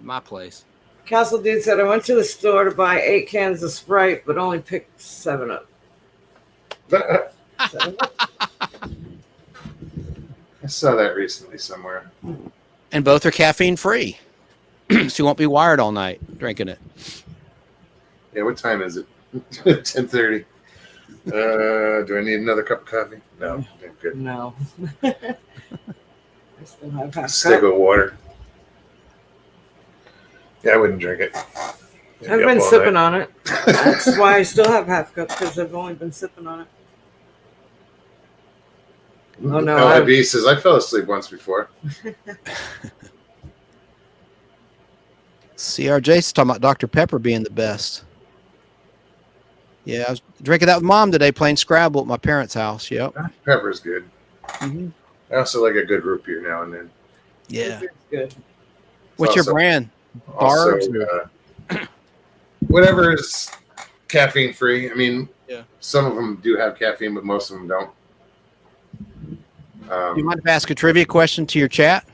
My place. Castle Dude said, I went to the store to buy 8 cans of Sprite, but only picked 7 up. 7 Up? I saw that recently somewhere. And both are caffeine free, so you won't be wired all night drinking it. Yeah, what time is it? 10:30. Do I need another cup of coffee? No, I'm good. No. I still have half Stick cup. of water. Yeah, I wouldn't drink it. I've been sipping on it. That's why I still have half cup, because I've only been sipping on it. Oh, no, LIB says, I fell asleep once before. CRJ's talking about Dr. Pepper being the best. Yeah, I was drinking that with Mom today, playing Scrabble at my parents' house. Yep. Pepper's good. Mhm. I also like a good root beer now and then. Yeah. It's good. What's your also- brand? Also, Barbs? whatever is caffeine free. I mean, Yeah. Some of them do have caffeine, but most of them don't. You mind if I ask a trivia question to your chat?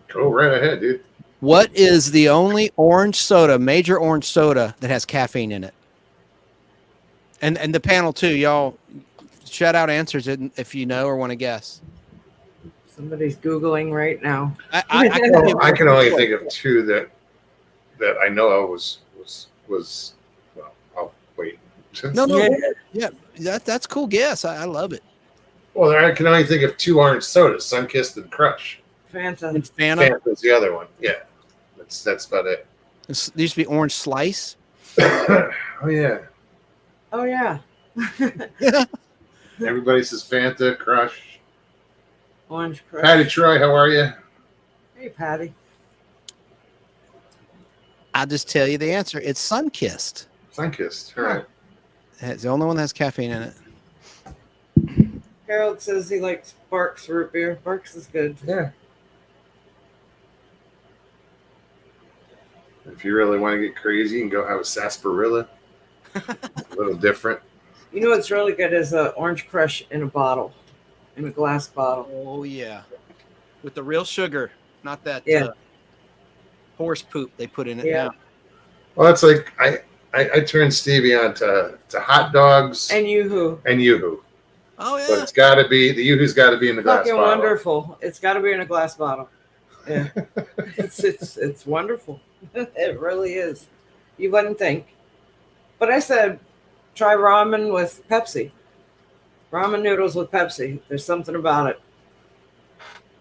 Go right ahead, dude. What is the only orange soda, major orange soda, that has caffeine in it? And the panel too, y'all. Shout out answers if you know or want to guess. Somebody's Googling right now. Well, I can only think of two that I know of was well, I'll wait. No, Yeah. yeah, that's cool guess. I love it. Well, I can only think of two orange sodas, Sunkist and Crush. Fanta. It's Fanta. Fanta's the other one. Yeah. That's about it. There used to be orange slice. Oh yeah. Oh yeah. Everybody says Fanta, Crush. Orange Crush. Patty Troy, how are you? Hey, Patty. I'll just tell you the answer. It's Sunkist. Sunkist. All right. It's the only one that has caffeine in it. Harold says he likes Barks root beer. Barks is good. Yeah. If you really want to get crazy, you can go have a sarsaparilla. A little different. You know what's really good is Orange Crush in a bottle, in a glass bottle. Oh yeah, with the real sugar, not that Yeah. horse poop they put in it Yeah. now. Well, it's like I turned Stevie on to hot dogs And Yoo-hoo. and Yoo-hoo. Oh But yeah, it's got to be, the Yoo-hoo's got to be in the glass Fucking bottle. wonderful. It's got to be in a glass bottle. Yeah. it's wonderful. It really is. You wouldn't think. But I said, try ramen with Pepsi. Ramen noodles with Pepsi. There's something about it.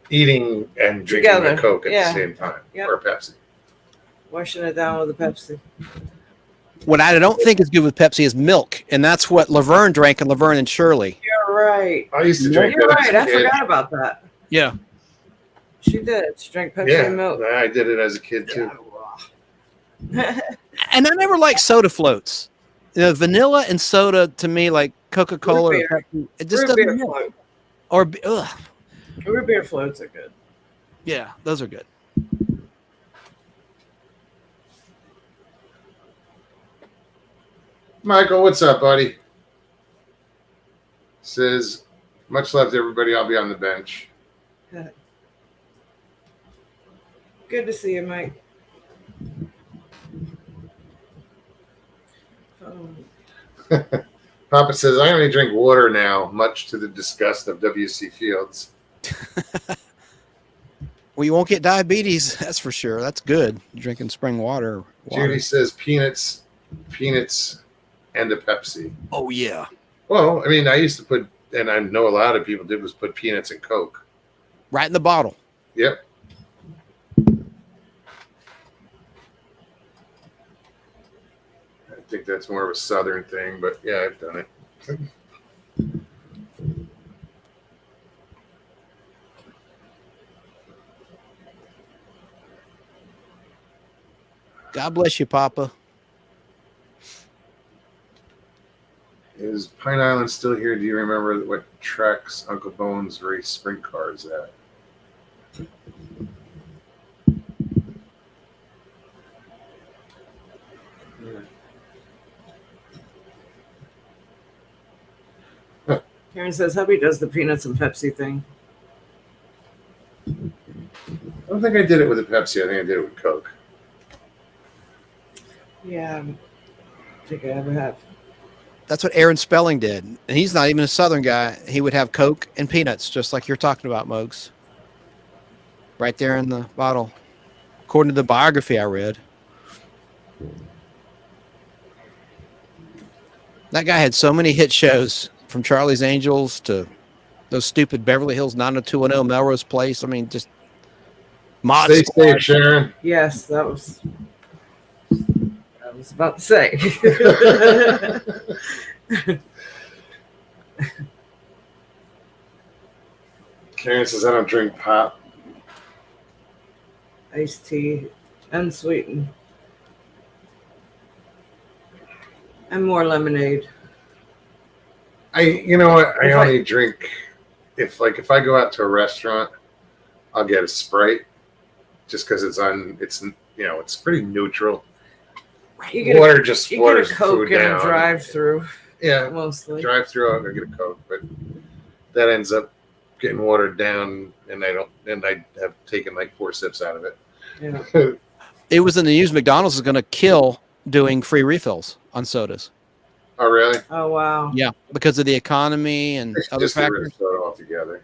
Eating and drinking Together. a Coke at Yeah. the same time. Yep. Or Pepsi. Washing it down with a Pepsi. what I don't think is good with Pepsi is milk, and that's what Laverne drank in Laverne and Shirley. You're right. I used to drink You're that as right. a I kid. forgot about that. Yeah, She did. She drank Pepsi Yeah, and milk. I did it as a kid too. and I never liked soda floats. Vanilla and soda to me, like Coca-Cola, Root or Pepsi, it just Root beer doesn't. float. Or ugh, Root beer floats are good. yeah, those are good. Michael, what's up, buddy? Says, much love to everybody. I'll be on the bench. Good to see you, Mike. Papa says, I only drink water now, much to the disgust of W.C. Fields. Well, you won't get diabetes, that's for sure. That's good. Drinking spring water. Judy says, peanuts, and a Pepsi. Oh yeah. Well, I mean, I used to put, and I know a lot of people did, was put peanuts in Coke. Right in the bottle. Yep. I think that's more of a Southern thing, but yeah, I've done it. God bless you, Papa. Is Pine Island still here? Do you remember what tracks Uncle Bones race sprint cars at? Karen says hubby does the peanuts and Pepsi thing. I don't think I did it with a Pepsi. I think I did it with Coke. Yeah, I don't think I ever have. That's what Aaron Spelling did. And he's not even a Southern guy. He would have Coke and peanuts, just like you're talking about, Mogs. Right there in the bottle. According to the biography I read. That guy had so many hit shows, from Charlie's Angels to those stupid Beverly Hills 90210 Melrose Place. I mean, just Mod Stay Squad. safe, Sharon. Yes, that was. I was about to say. Karen says, I don't drink pop. Iced tea, unsweetened, and more lemonade. You know what? I If only drink if I go out to a restaurant, I'll get a Sprite just because it's pretty neutral. You get Water just you get waters a the Coke food in down. a drive-through. Yeah, mostly. drive through. I'm gonna get a Coke, but that ends up getting watered down, and I have taken like 4 sips out of it. Yeah. It was in the news. McDonald's is going to kill doing free refills on sodas. Oh, really? Oh wow. Yeah, because of the economy and They should other just get rid factors. of soda altogether.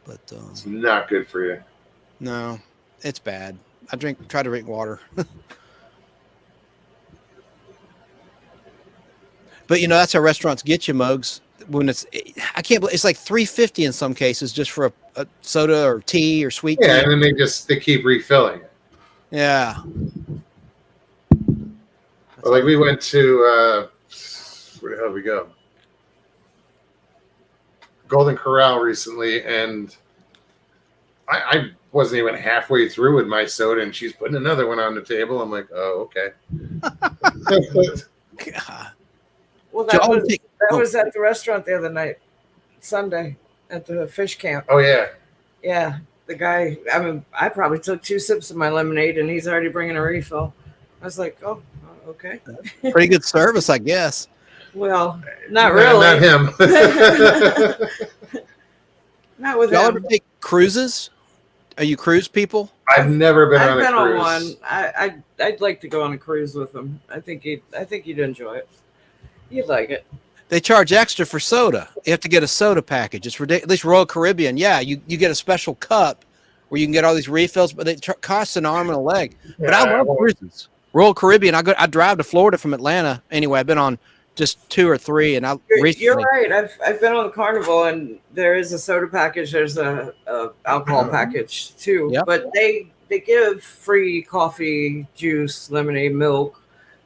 But It's not good for you. no, it's bad. Try to drink water. But that's how restaurants get you, Mugs. When I can't believe it's like $3.50 in some cases just for a soda or tea or sweet Yeah, tea. and then they keep refilling it. Yeah. Well, like we went to where the hell did we go? Golden Corral recently, and I wasn't even halfway through with my soda, and she's putting another one on the table. I'm like, oh, okay. God. Well, So that I'll was take- that was at the restaurant the other night, Sunday, at the fish camp. Oh yeah, Yeah, the guy. I mean, I probably took 2 sips of my lemonade, and he's already bringing a refill. I was like, oh, okay. Pretty good service, I guess. Well, not really. not him. Not with Y'all ever him. take cruises? Are you cruise people? I've never been I've on a been cruise. on one. I'd like to go on a cruise with him. I think you'd enjoy it. You'd like it. They charge extra for soda. You have to get a soda package. It's ridiculous. At least Royal Caribbean, yeah, you get a special cup where you can get all these refills, but it costs an arm and a leg. But I love cruises. Royal Caribbean. I drive to Florida from Atlanta. Anyway, I've been on just 2 or 3, and You're right. I've been on the Carnival, and there is a soda package. There's a alcohol package too. Yep. But they give free coffee, juice, lemonade, milk,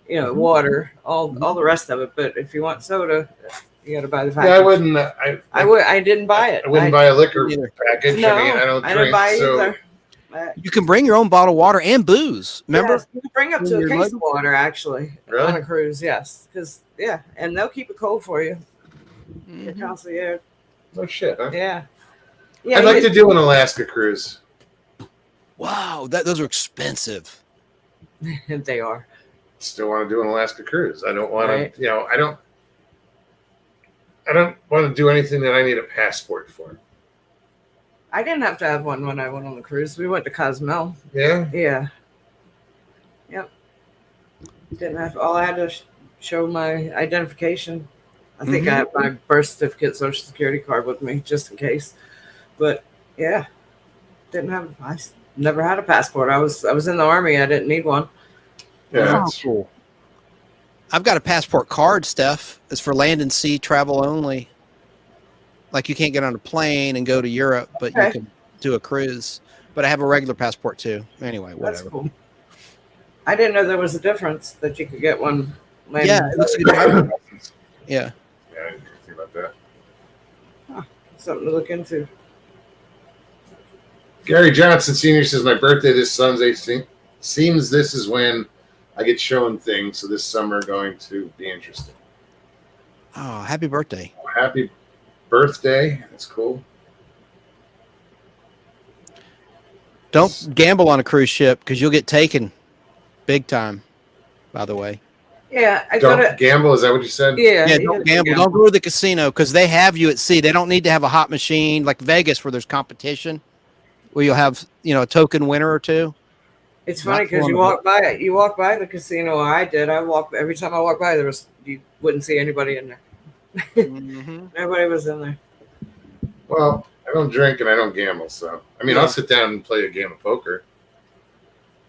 water, all the rest of it. But if you want soda, you got to buy the package. Yeah, I wouldn't. I didn't buy it. I wouldn't buy a liquor either. package. No, I mean, I don't drink. didn't buy so either. You can bring your own bottle of water and booze. Remember? Yes, you can bring up to a Your case luggage? of water actually Really? on a cruise. Yes, and they'll keep it cold for you. Your Mhm. concierge. no shit. Huh? Yeah. I'd like to do an Alaska cruise. Wow, those are expensive. They are. Still want to do an Alaska cruise. I don't want Right. to. I don't want to do anything that I need a passport for. I didn't have to have one when I went on the cruise. We went to Cozumel. Yeah. Yeah. Yep. Didn't have. All I had to show my identification. I think I have my birth certificate, social security card with me just in case. But yeah, I never had a passport. I was in the Army. I didn't need one. Yeah. Oh, cool. I've got a passport card, Steph. It's for land and sea travel only. Like you can't get on a plane and go to Europe, but you Okay. can do a cruise. But I have a regular passport too. Anyway, That's whatever. cool. I didn't know there was a difference that you could get one. Yeah, it looks like a driver's license. Yeah. Yeah, I didn't think about that. Something to look into. Gary Johnson Sr. says my birthday this Sunday. Seems this is when I get shown things. So this summer going to be interesting. Oh, happy birthday. Happy birthday. That's cool. Don't gamble on a cruise ship because you'll get taken big time, by the way. Yeah, I Don't got it. gamble. Is that what you said? Yeah, Yeah, you don't gotta gamble. Don't go to the casino because they have you at sea. They don't need to have a hot machine like Vegas where there's competition, where you'll have a token winner or two. It's funny Not because one you walk by the casino. I did. Every time I walked by, you wouldn't see anybody in there. Mm-hmm. Nobody was in there. Well, I don't drink and I don't gamble. So I mean, Yeah. I'll sit down and play a game of poker.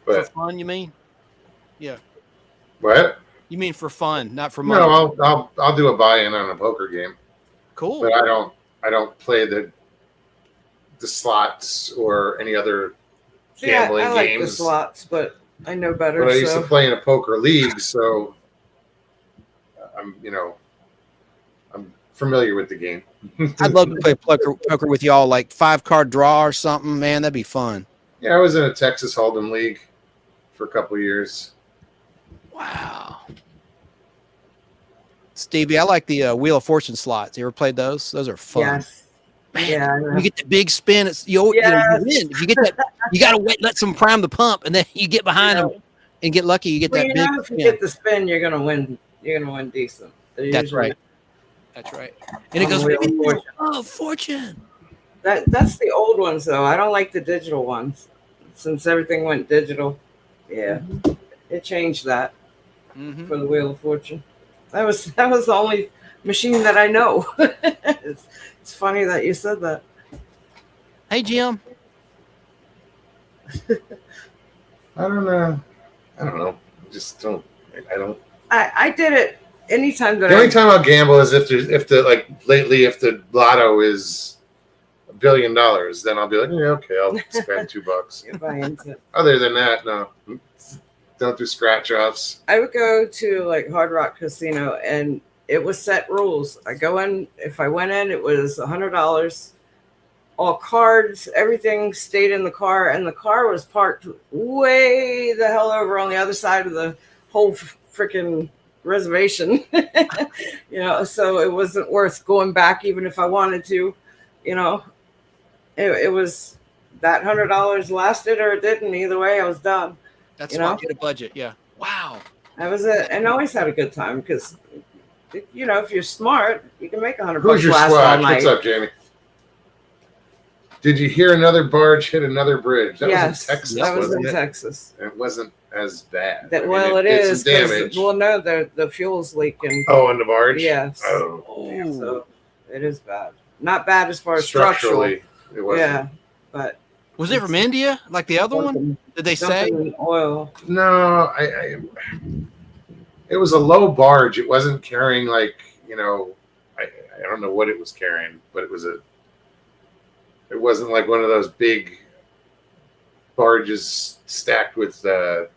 For But fun, you mean? what? You mean for fun, not for money? No, I'll do a buy-in on a poker game. Cool. But I don't play the slots or any other gambling I like the games. slots, but I know better. But I used so to play in a poker league, so I'm familiar with the game. I'd love to play poker with y'all, like 5-card draw or something. Man, that'd be fun. Yeah, I was in a Texas Hold'em league for a couple of years. Wow. Stevie, I like the Wheel of Fortune slots. You ever played those? Those are fun. yes, Man, yeah, I know. you get the big spin. You Yes. win. If you get that, you got to let someone prime the pump, and then you get behind them and get lucky. You get Well, that you big know, if you spin. get the spin, you're gonna win you're gonna win decent. They're That's usually right. That's right. And it on goes, the Wheel of Fortune. oh, fortune. That's the old ones though. I don't like the digital ones since everything went digital. Yeah, it changed that Mm-hmm. for the Wheel of Fortune. That was the only machine that I know. It's funny that you said that. Hey, Jim. I don't know. I don't know. Just don't. I don't. I did it anytime that The only time I'll gamble is if the lotto is $1 billion, then I'll be like, yeah, okay, I'll spend $2. I buy into it. Other than that, no. Don't do scratch offs. I would go to like Hard Rock Casino and it was set rules. I go in, if I went in, it was $100. All cards, everything stayed in the car, and the car was parked way the hell over on the other side of the whole freaking reservation. So it wasn't worth going back even if I wanted to. It was that $100 lasted or it didn't. Either way, I was done. That's smart. Get a budget. Yeah. Wow. That was it, and I always had a good time because, if you're smart, you can make $100 Who's your last all squad? night. What's up, Jamie? Did you hear another barge hit another bridge? That was in Texas, that was wasn't in it? Texas. It wasn't as bad. That I mean, well, it did some is. 'Cause- damage. Well, no, the fuel's leaking. Oh, on the barge? Yes. Oh, So it is bad. Not bad as far as structural. structurally, it wasn't. Yeah, but Was it from India, like the other one? Did they say? dumping in oil. No, it was a low barge. It wasn't carrying I don't know what it was carrying, but it wasn't like one of those big barges stacked with what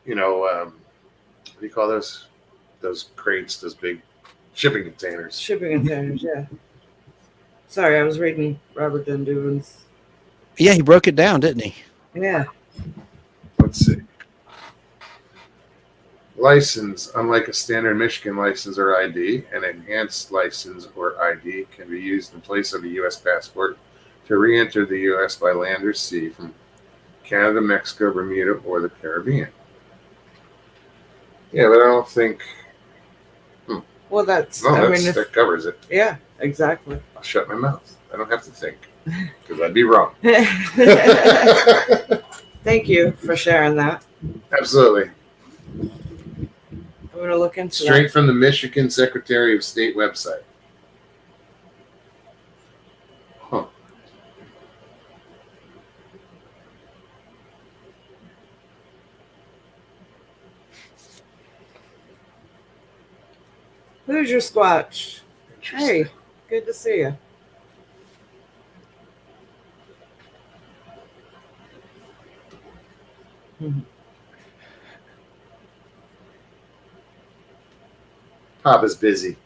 do you call those? Those crates, those big shipping containers. Shipping containers, yeah. Sorry, I was reading Robert Dunduvin's. Yeah, he broke it down, didn't he? Yeah. Let's see. License, unlike a standard Michigan license or ID, an enhanced license or ID can be used in place of a U.S. passport to re-enter the U.S. by land or sea from Canada, Mexico, Bermuda, or the Caribbean. Yeah, but I don't think Well, that covers it. yeah, exactly. I'll shut my mouth. I don't have to think because I'd be wrong. Thank you for sharing that. Absolutely. I'm gonna look into Straight from the Michigan Secretary of State website. Huh. that. Who's your squatch? Interesting. Hey, good to see you. Papa's busy.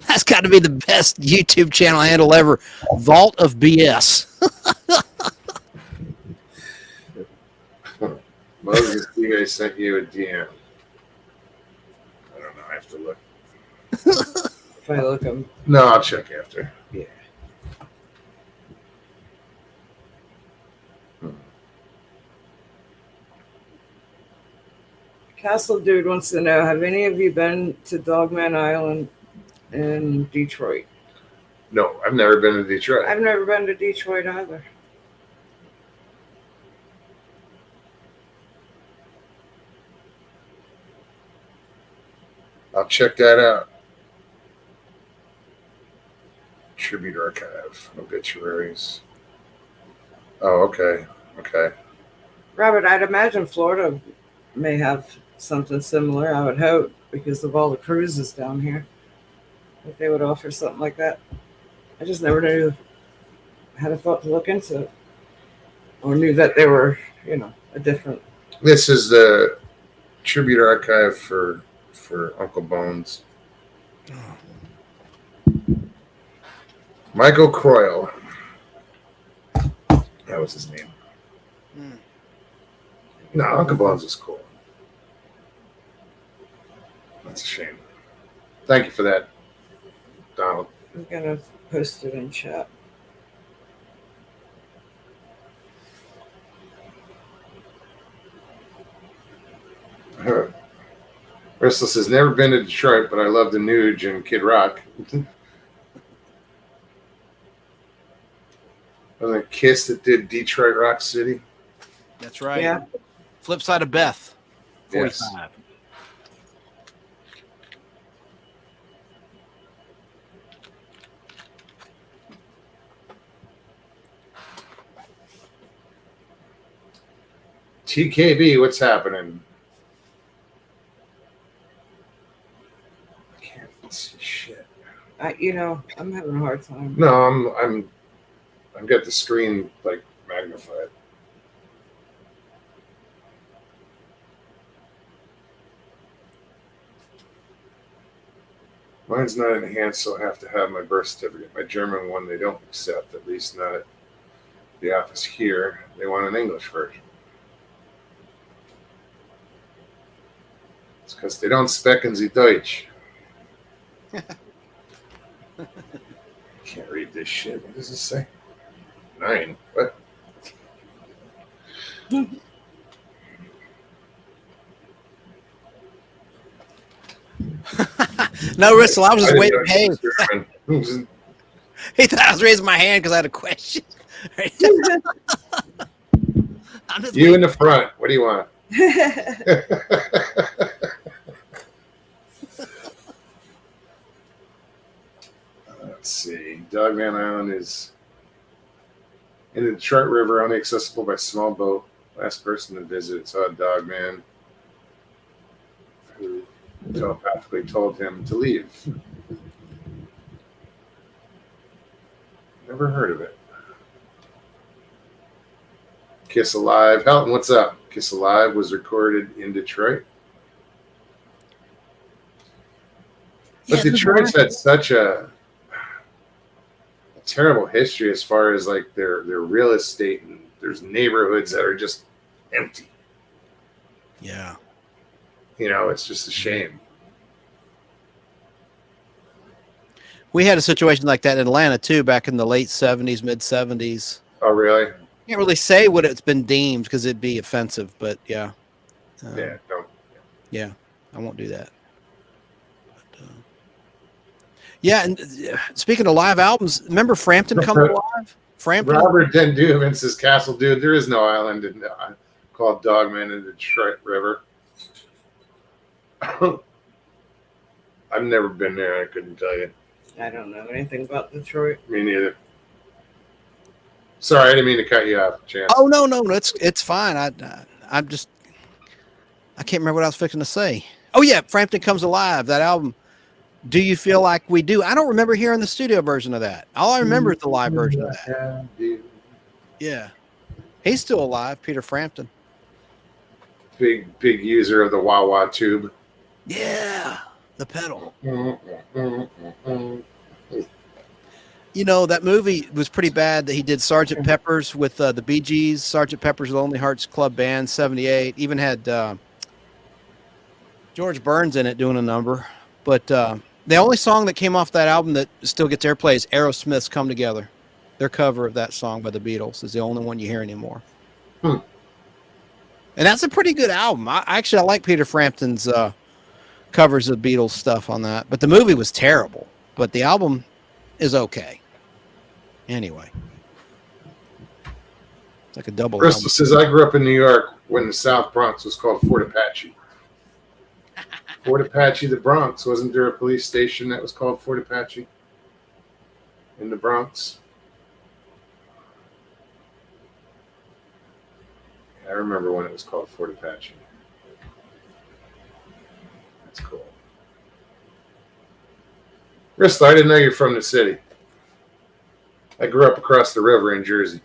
That's got to be the best YouTube channel handle ever. Vault of BS. Moses, I sent you a DM. I don't know. I have to look. If I look him. No, I'll check after. Yeah. Castle Dude wants to know, have any of you been to Dogman Island in Detroit? No, I've never been to Detroit. I've never been to Detroit either. I'll check that out. Tribute archive, obituaries. Oh, okay. Okay. Robert, I'd imagine Florida may have something similar, I would hope, because of all the cruises down here. If they would offer something like that. I just never knew, had a thought to look into it. Or knew that they were, a different. This is the tribute archive for Uncle Bones. Michael Croyle. That was his name. No, Uncle Bones is cool. That's a shame. Thank you for that, Donald. I'm going to post it in chat. Restless has never been to Detroit, but I love the Nuge and Kid Rock. And the Kiss that did Detroit Rock City. That's right. Yeah. Flip side of Beth. 45. Yes. TKB, what's happening? I can't see shit. I'm having a hard time. No, I've got the screen like magnified. Mine's not enhanced, so I have to have my birth certificate. My German one they don't accept, at least not at the office here. They want an English version. It's because they don't speak in the Deutsch. Can't read this shit. What does it say? 9. What? No, Rissel, I was just I waiting. Hey, didn't know she was German. he thought I was raising my hand because I had a question. I'm just You in the front. What do you want? Let's see. Dogman Island is in the Detroit River, only accessible by small boat. Last person to visit saw a dogman who telepathically told him to leave. Never heard of it. Kiss Alive. Helton, what's up? Kiss Alive was recorded in Detroit. But Yeah, Detroit's had such a terrible history as far as like their real estate, and there's neighborhoods that are just empty. Yeah. It's just a shame. We had a situation like that in Atlanta too, back in the late 70s, mid 70s. Oh, really? Can't really say what it's been deemed because it'd be offensive, but yeah. Yeah. No. Yeah, I won't do that. But, yeah, and speaking of live albums, remember Frampton coming alive? Frampton? Robert Denduven says, Castle, dude, there is no island called Dogman in the Detroit River. I've never been there. I couldn't tell you. I don't know anything about Detroit. Me neither. Sorry, I didn't mean to cut you off, Chance. Oh no, it's fine. I'm just I can't remember what I was fixing to say. Oh yeah, Frampton Comes Alive. That album. Do You Feel Like We Do? I don't remember hearing the studio version of that. All I remember is the live version of that. Yeah, he's still alive, Peter Frampton. Big user of the wah wah tube. Yeah, the pedal. Mm-hmm. That movie was pretty bad that he did Sgt. Pepper's with the Bee Gees, Sgt. Pepper's Lonely Hearts Club Band, 78. Even had George Burns in it doing a number. But the only song that came off that album that still gets airplay is Aerosmith's Come Together. Their cover of that song by the Beatles is the only one you hear anymore. And that's a pretty good album. I like Peter Frampton's covers of Beatles stuff on that. But the movie was terrible. But the album is okay. Anyway. It's like a double Bristol album. says, I grew up in New York when the South Bronx was called Fort Apache. Fort Apache, the Bronx. Wasn't there a police station that was called Fort Apache in the Bronx? I remember when it was called Fort Apache. That's cool. Bristol, I didn't know you're from the city. I grew up across the river in Jersey.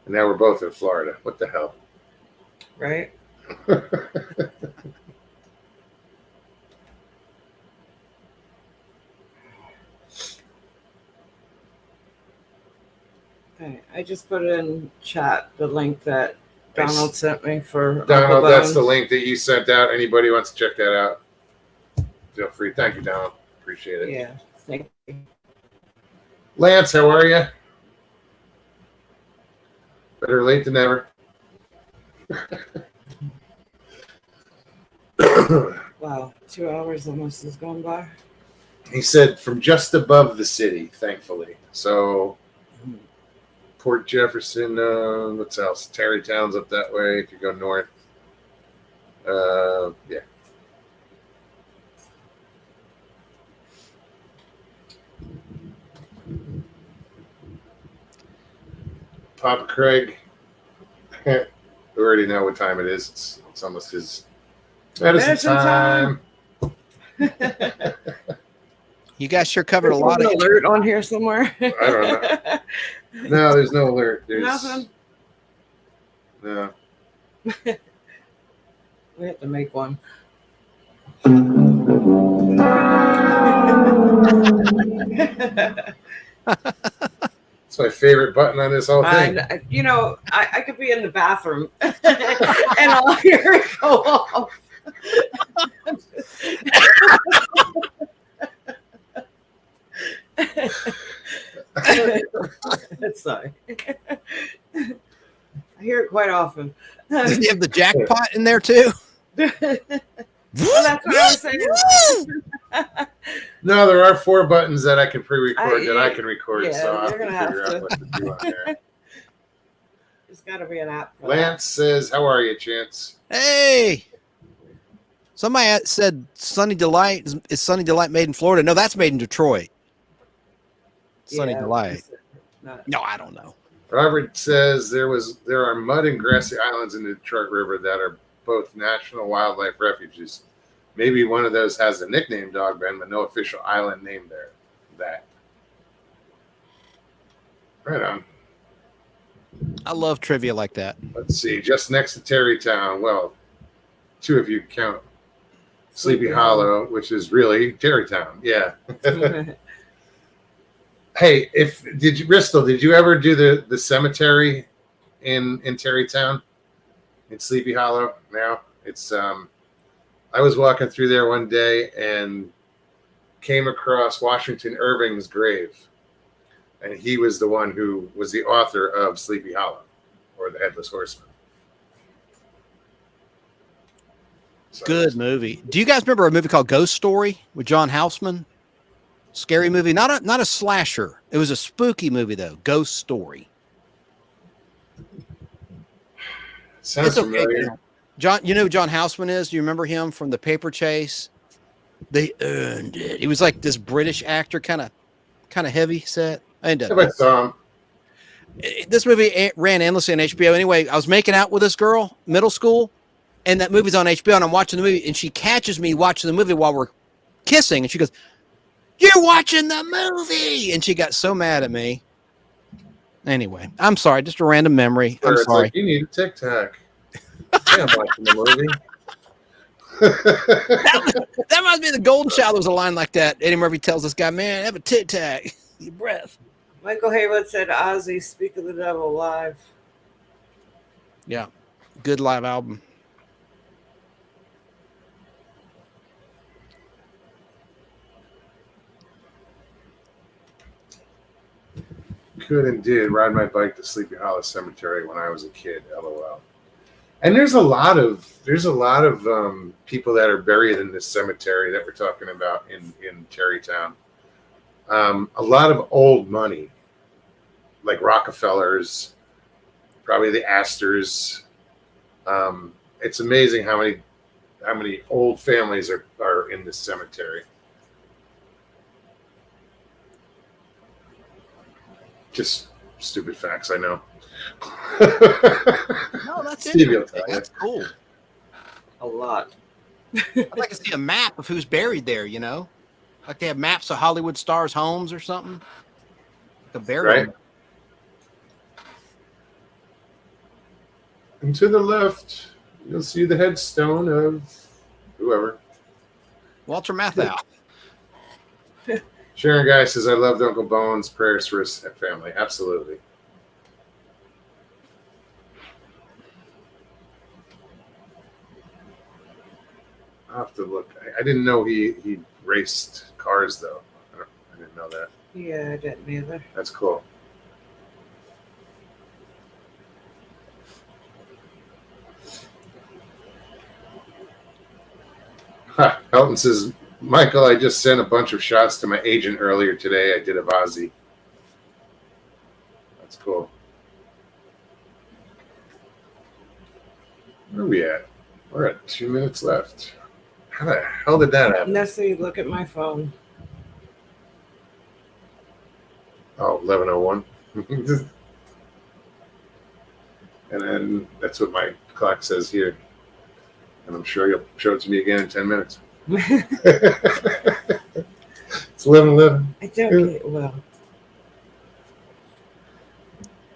And now we're both in Florida. What the hell? Right? Okay, I just put in chat the link that Donald sent me for Donald, Uncle that's the Bones. link that you sent out. Anybody wants to check that out, feel free. Thank you, Donald. Appreciate it. Yeah, thank you. Lance, how are you? Better late than never. Wow, 2 hours almost has gone by. He said from just above the city, thankfully. So Port Jefferson, what's else? Tarrytown's up that way if you go north. Yeah. Papa Craig. We already know what time it is. It's almost his medicine time. You guys sure covered a lot an of alert on here somewhere. I don't know. No, there's no alert. There's Nothing. no. We have to make one. It's my favorite button on this whole thing. I could be in the bathroom and I'll hear it go off. Sorry. I hear it quite often. Does he have the jackpot in there too? Well, that's what I was saying. No, there are 4 buttons that I can pre-record that I can record, yeah, so I'll have you're to gonna figure have out what to do on there. There's got to be an app. For Lance says, "How are you, Chance?" Hey, somebody said Sunny Delight is Sunny Delight made in Florida? No, that's made in Detroit. that. Sunny Delight. Not- No, I don't know. Robert says there are mud and grassy islands in the Detroit River that are both national wildlife refuges. Maybe one of those has a nickname, Dog Ben, but no official island name there. That. Right on. I love trivia like that. Let's see. Just next to Tarrytown. Well, 2 of you count Sleepy Hollow, which is really Tarrytown. Yeah. Hey, Bristol, did you ever do the cemetery in Tarrytown? In Sleepy Hollow? Now it's I was walking through there one day and came across Washington Irving's grave. And he was the one who was the author of Sleepy Hollow or The Headless Horseman. So, Good movie. Do you guys remember a movie called Ghost Story with John Houseman? Scary movie, not a slasher. It was a spooky movie though. Ghost Story. Sounds familiar. man. John, you know who John Houseman is? Do you remember him from The Paper Chase? They earned it. He was like this British actor, kind of heavy set. I ended If I saw him. This movie ran endlessly on HBO. Anyway, I was making out with this girl, middle school, and that movie's on HBO, and I'm watching the movie, and she catches me watching the movie while we're kissing, and she goes, "You're watching the movie!" And she got so mad at me. Anyway, I'm sorry, just a random memory. I'm It's sorry. like, you need a Tic Tac. Yeah, I'm watching the movie. That reminds me of the Golden Child. There was a line like that. Eddie Murphy tells this guy, "Man, have a tic tac, your breath." Michael Haywood said, "Ozzy, Speak of the Devil live." Yeah, good live album. Could and did ride my bike to Sleepy Hollow Cemetery when I was a kid. LOL. And there's a lot of people that are buried in this cemetery that we're talking about in Tarrytown. A lot of old money, like Rockefellers, probably the Astors. It's amazing how many old families are in this cemetery. Just stupid facts, I know. No, that's Stevie will it. tell you. That's cool. A lot. I'd like to see a map of who's buried there. You know, like they have maps of Hollywood stars' homes or something. The burial. Right. And to the left, you'll see the headstone of whoever. Walter Matthau. Sharon Guy says, "I loved Uncle Bones. Prayers for his family." Absolutely. I'll have to look. I didn't know he raced cars, though. I didn't know that. Yeah, I didn't either. That's cool. Elton says, Michael, I just sent a bunch of shots to my agent earlier today. I did a Vazi. That's cool. Where are we at? We're at 2 minutes left. How the hell did that happen? Nessie, look at my phone. Oh, 11:01. And then that's what my clock says here. And I'm sure you'll show it to me again in 10 minutes. It's 11:11. I don't get well.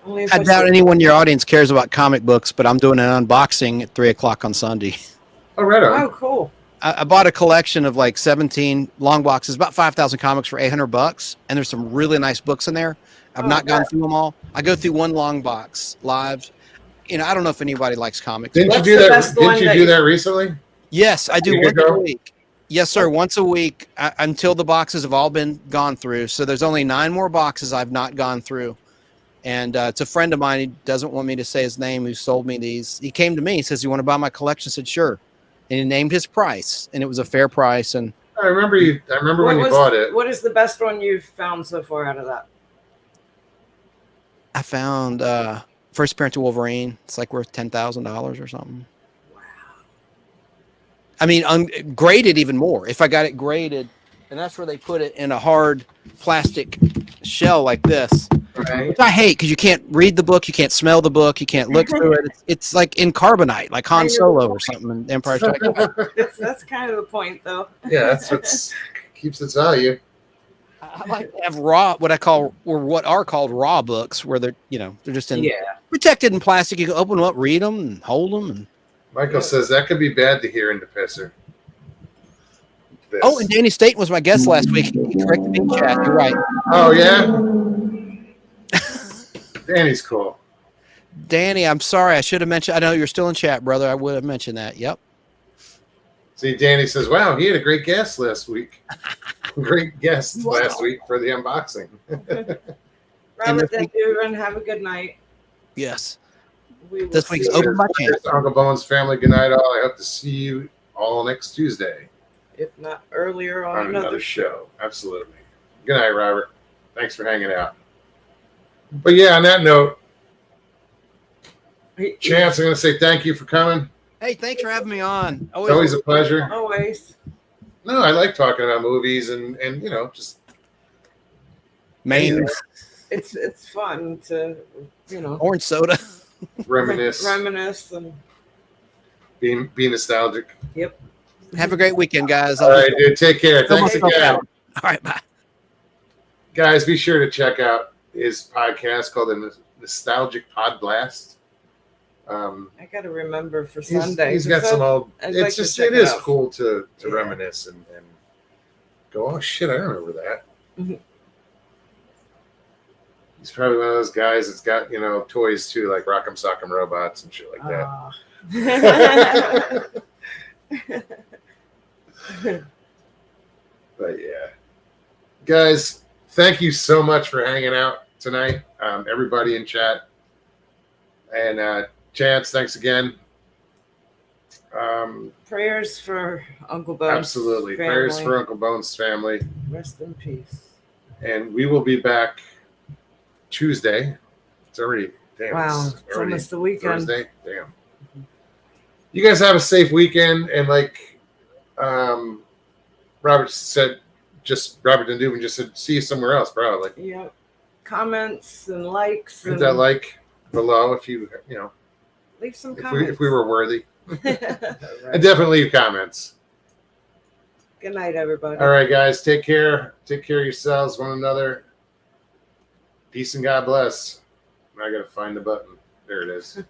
Only if I doubt anyone in your audience cares about comic books, but I'm doing an unboxing at 3:00 on Sunday. Oh, right on. Oh, cool. I bought a collection of like 17 long boxes, about 5,000 comics for $800, and there's some really nice books in there. I've not gone through them all. I go through one long box live. You know, I don't know if anybody likes comics. Didn't you What's do the that? best Didn't one you that do you- that recently? Yes, I do You once go? a week. Yes, sir. Once a week until the boxes have all been gone through. So there's only 9 more boxes I've not gone through. And it's a friend of mine. He doesn't want me to say his name who sold me these. He came to me. He says, you want to buy my collection? I said, sure. And he named his price. And it was a fair price. And I remember you. I remember when you was- bought it. What is the best one you've found so far out of that? I found first appearance of Wolverine. It's like worth $10,000 or something. Wow. I mean, graded even more. If I got it graded, and that's where they put it in a hard plastic shell like this, Right. which I hate because you can't read the book, you can't smell the book, you can't look through it. It's like in carbonite, like Han Solo or something in Empire Strikes Back. That's kind of the point, though. Yeah, that's what keeps its value. I like to have raw, what I call, or what are called raw books, where they're, you know, they're just in Yeah. protected in plastic. You can open them up, read them, and hold them. And Michael says that could be bad to hear in the pisser. This. oh, and Danny Staten was my guest last week. He corrected me in chat. You're right. Oh, yeah. Danny's cool. Danny, I'm sorry. I should have mentioned. I know you're still in chat, brother. I would have mentioned that. Yep. See, Danny says, "Wow, he had a great guest last week. Great guest Wow. last week for the unboxing." Robert, thank you, and have a good night. Yes. We will This week's see open you, by chance. Uncle Bones family, good night, all. I hope to see you all next Tuesday if not earlier on on another show. Absolutely. Good night, Robert. Thanks for hanging out. But yeah, on that note, Chance, I'm going to say thank you for coming. Hey, thanks for having me on. It's always a pleasure. Always. No, I like talking about movies and you know, just Maine It's fun to, you know, orange soda. reminisce, reminisce and be nostalgic. Have a great weekend, guys. All right, dude. Take care. Fill Thanks myself again. out. All right, bye. Guys, be sure to check out his podcast called the Nostalgic Pod Blast. I got to remember for He's Sunday. he's got some old. I'd It's like to just check it it is out. cool to Yeah. reminisce and go, oh shit, I remember that. Mhm. He's probably one of those guys that's got, you know, toys too, like Rock'em Sock'em Robots and shit like that. But yeah, guys, thank you so much for hanging out tonight, everybody in chat, and Chance, thanks again. Prayers for Uncle Bones. Absolutely, family. prayers for Uncle Bones' family, Rest in peace. and we will be back Tuesday. It's already Wow, it's already almost the weekend. Thursday. Damn. You guys have a safe weekend, and like Robert said, Robert and Dubin just said, see you somewhere else, probably. Yep. Comments and likes. Hit And that like below if you know leave some if comments. we were worthy, Right. and definitely leave comments. Good night, everybody. All right, guys, take care. Take care of yourselves, one another. Peace and God bless. I gotta find the button. There it is.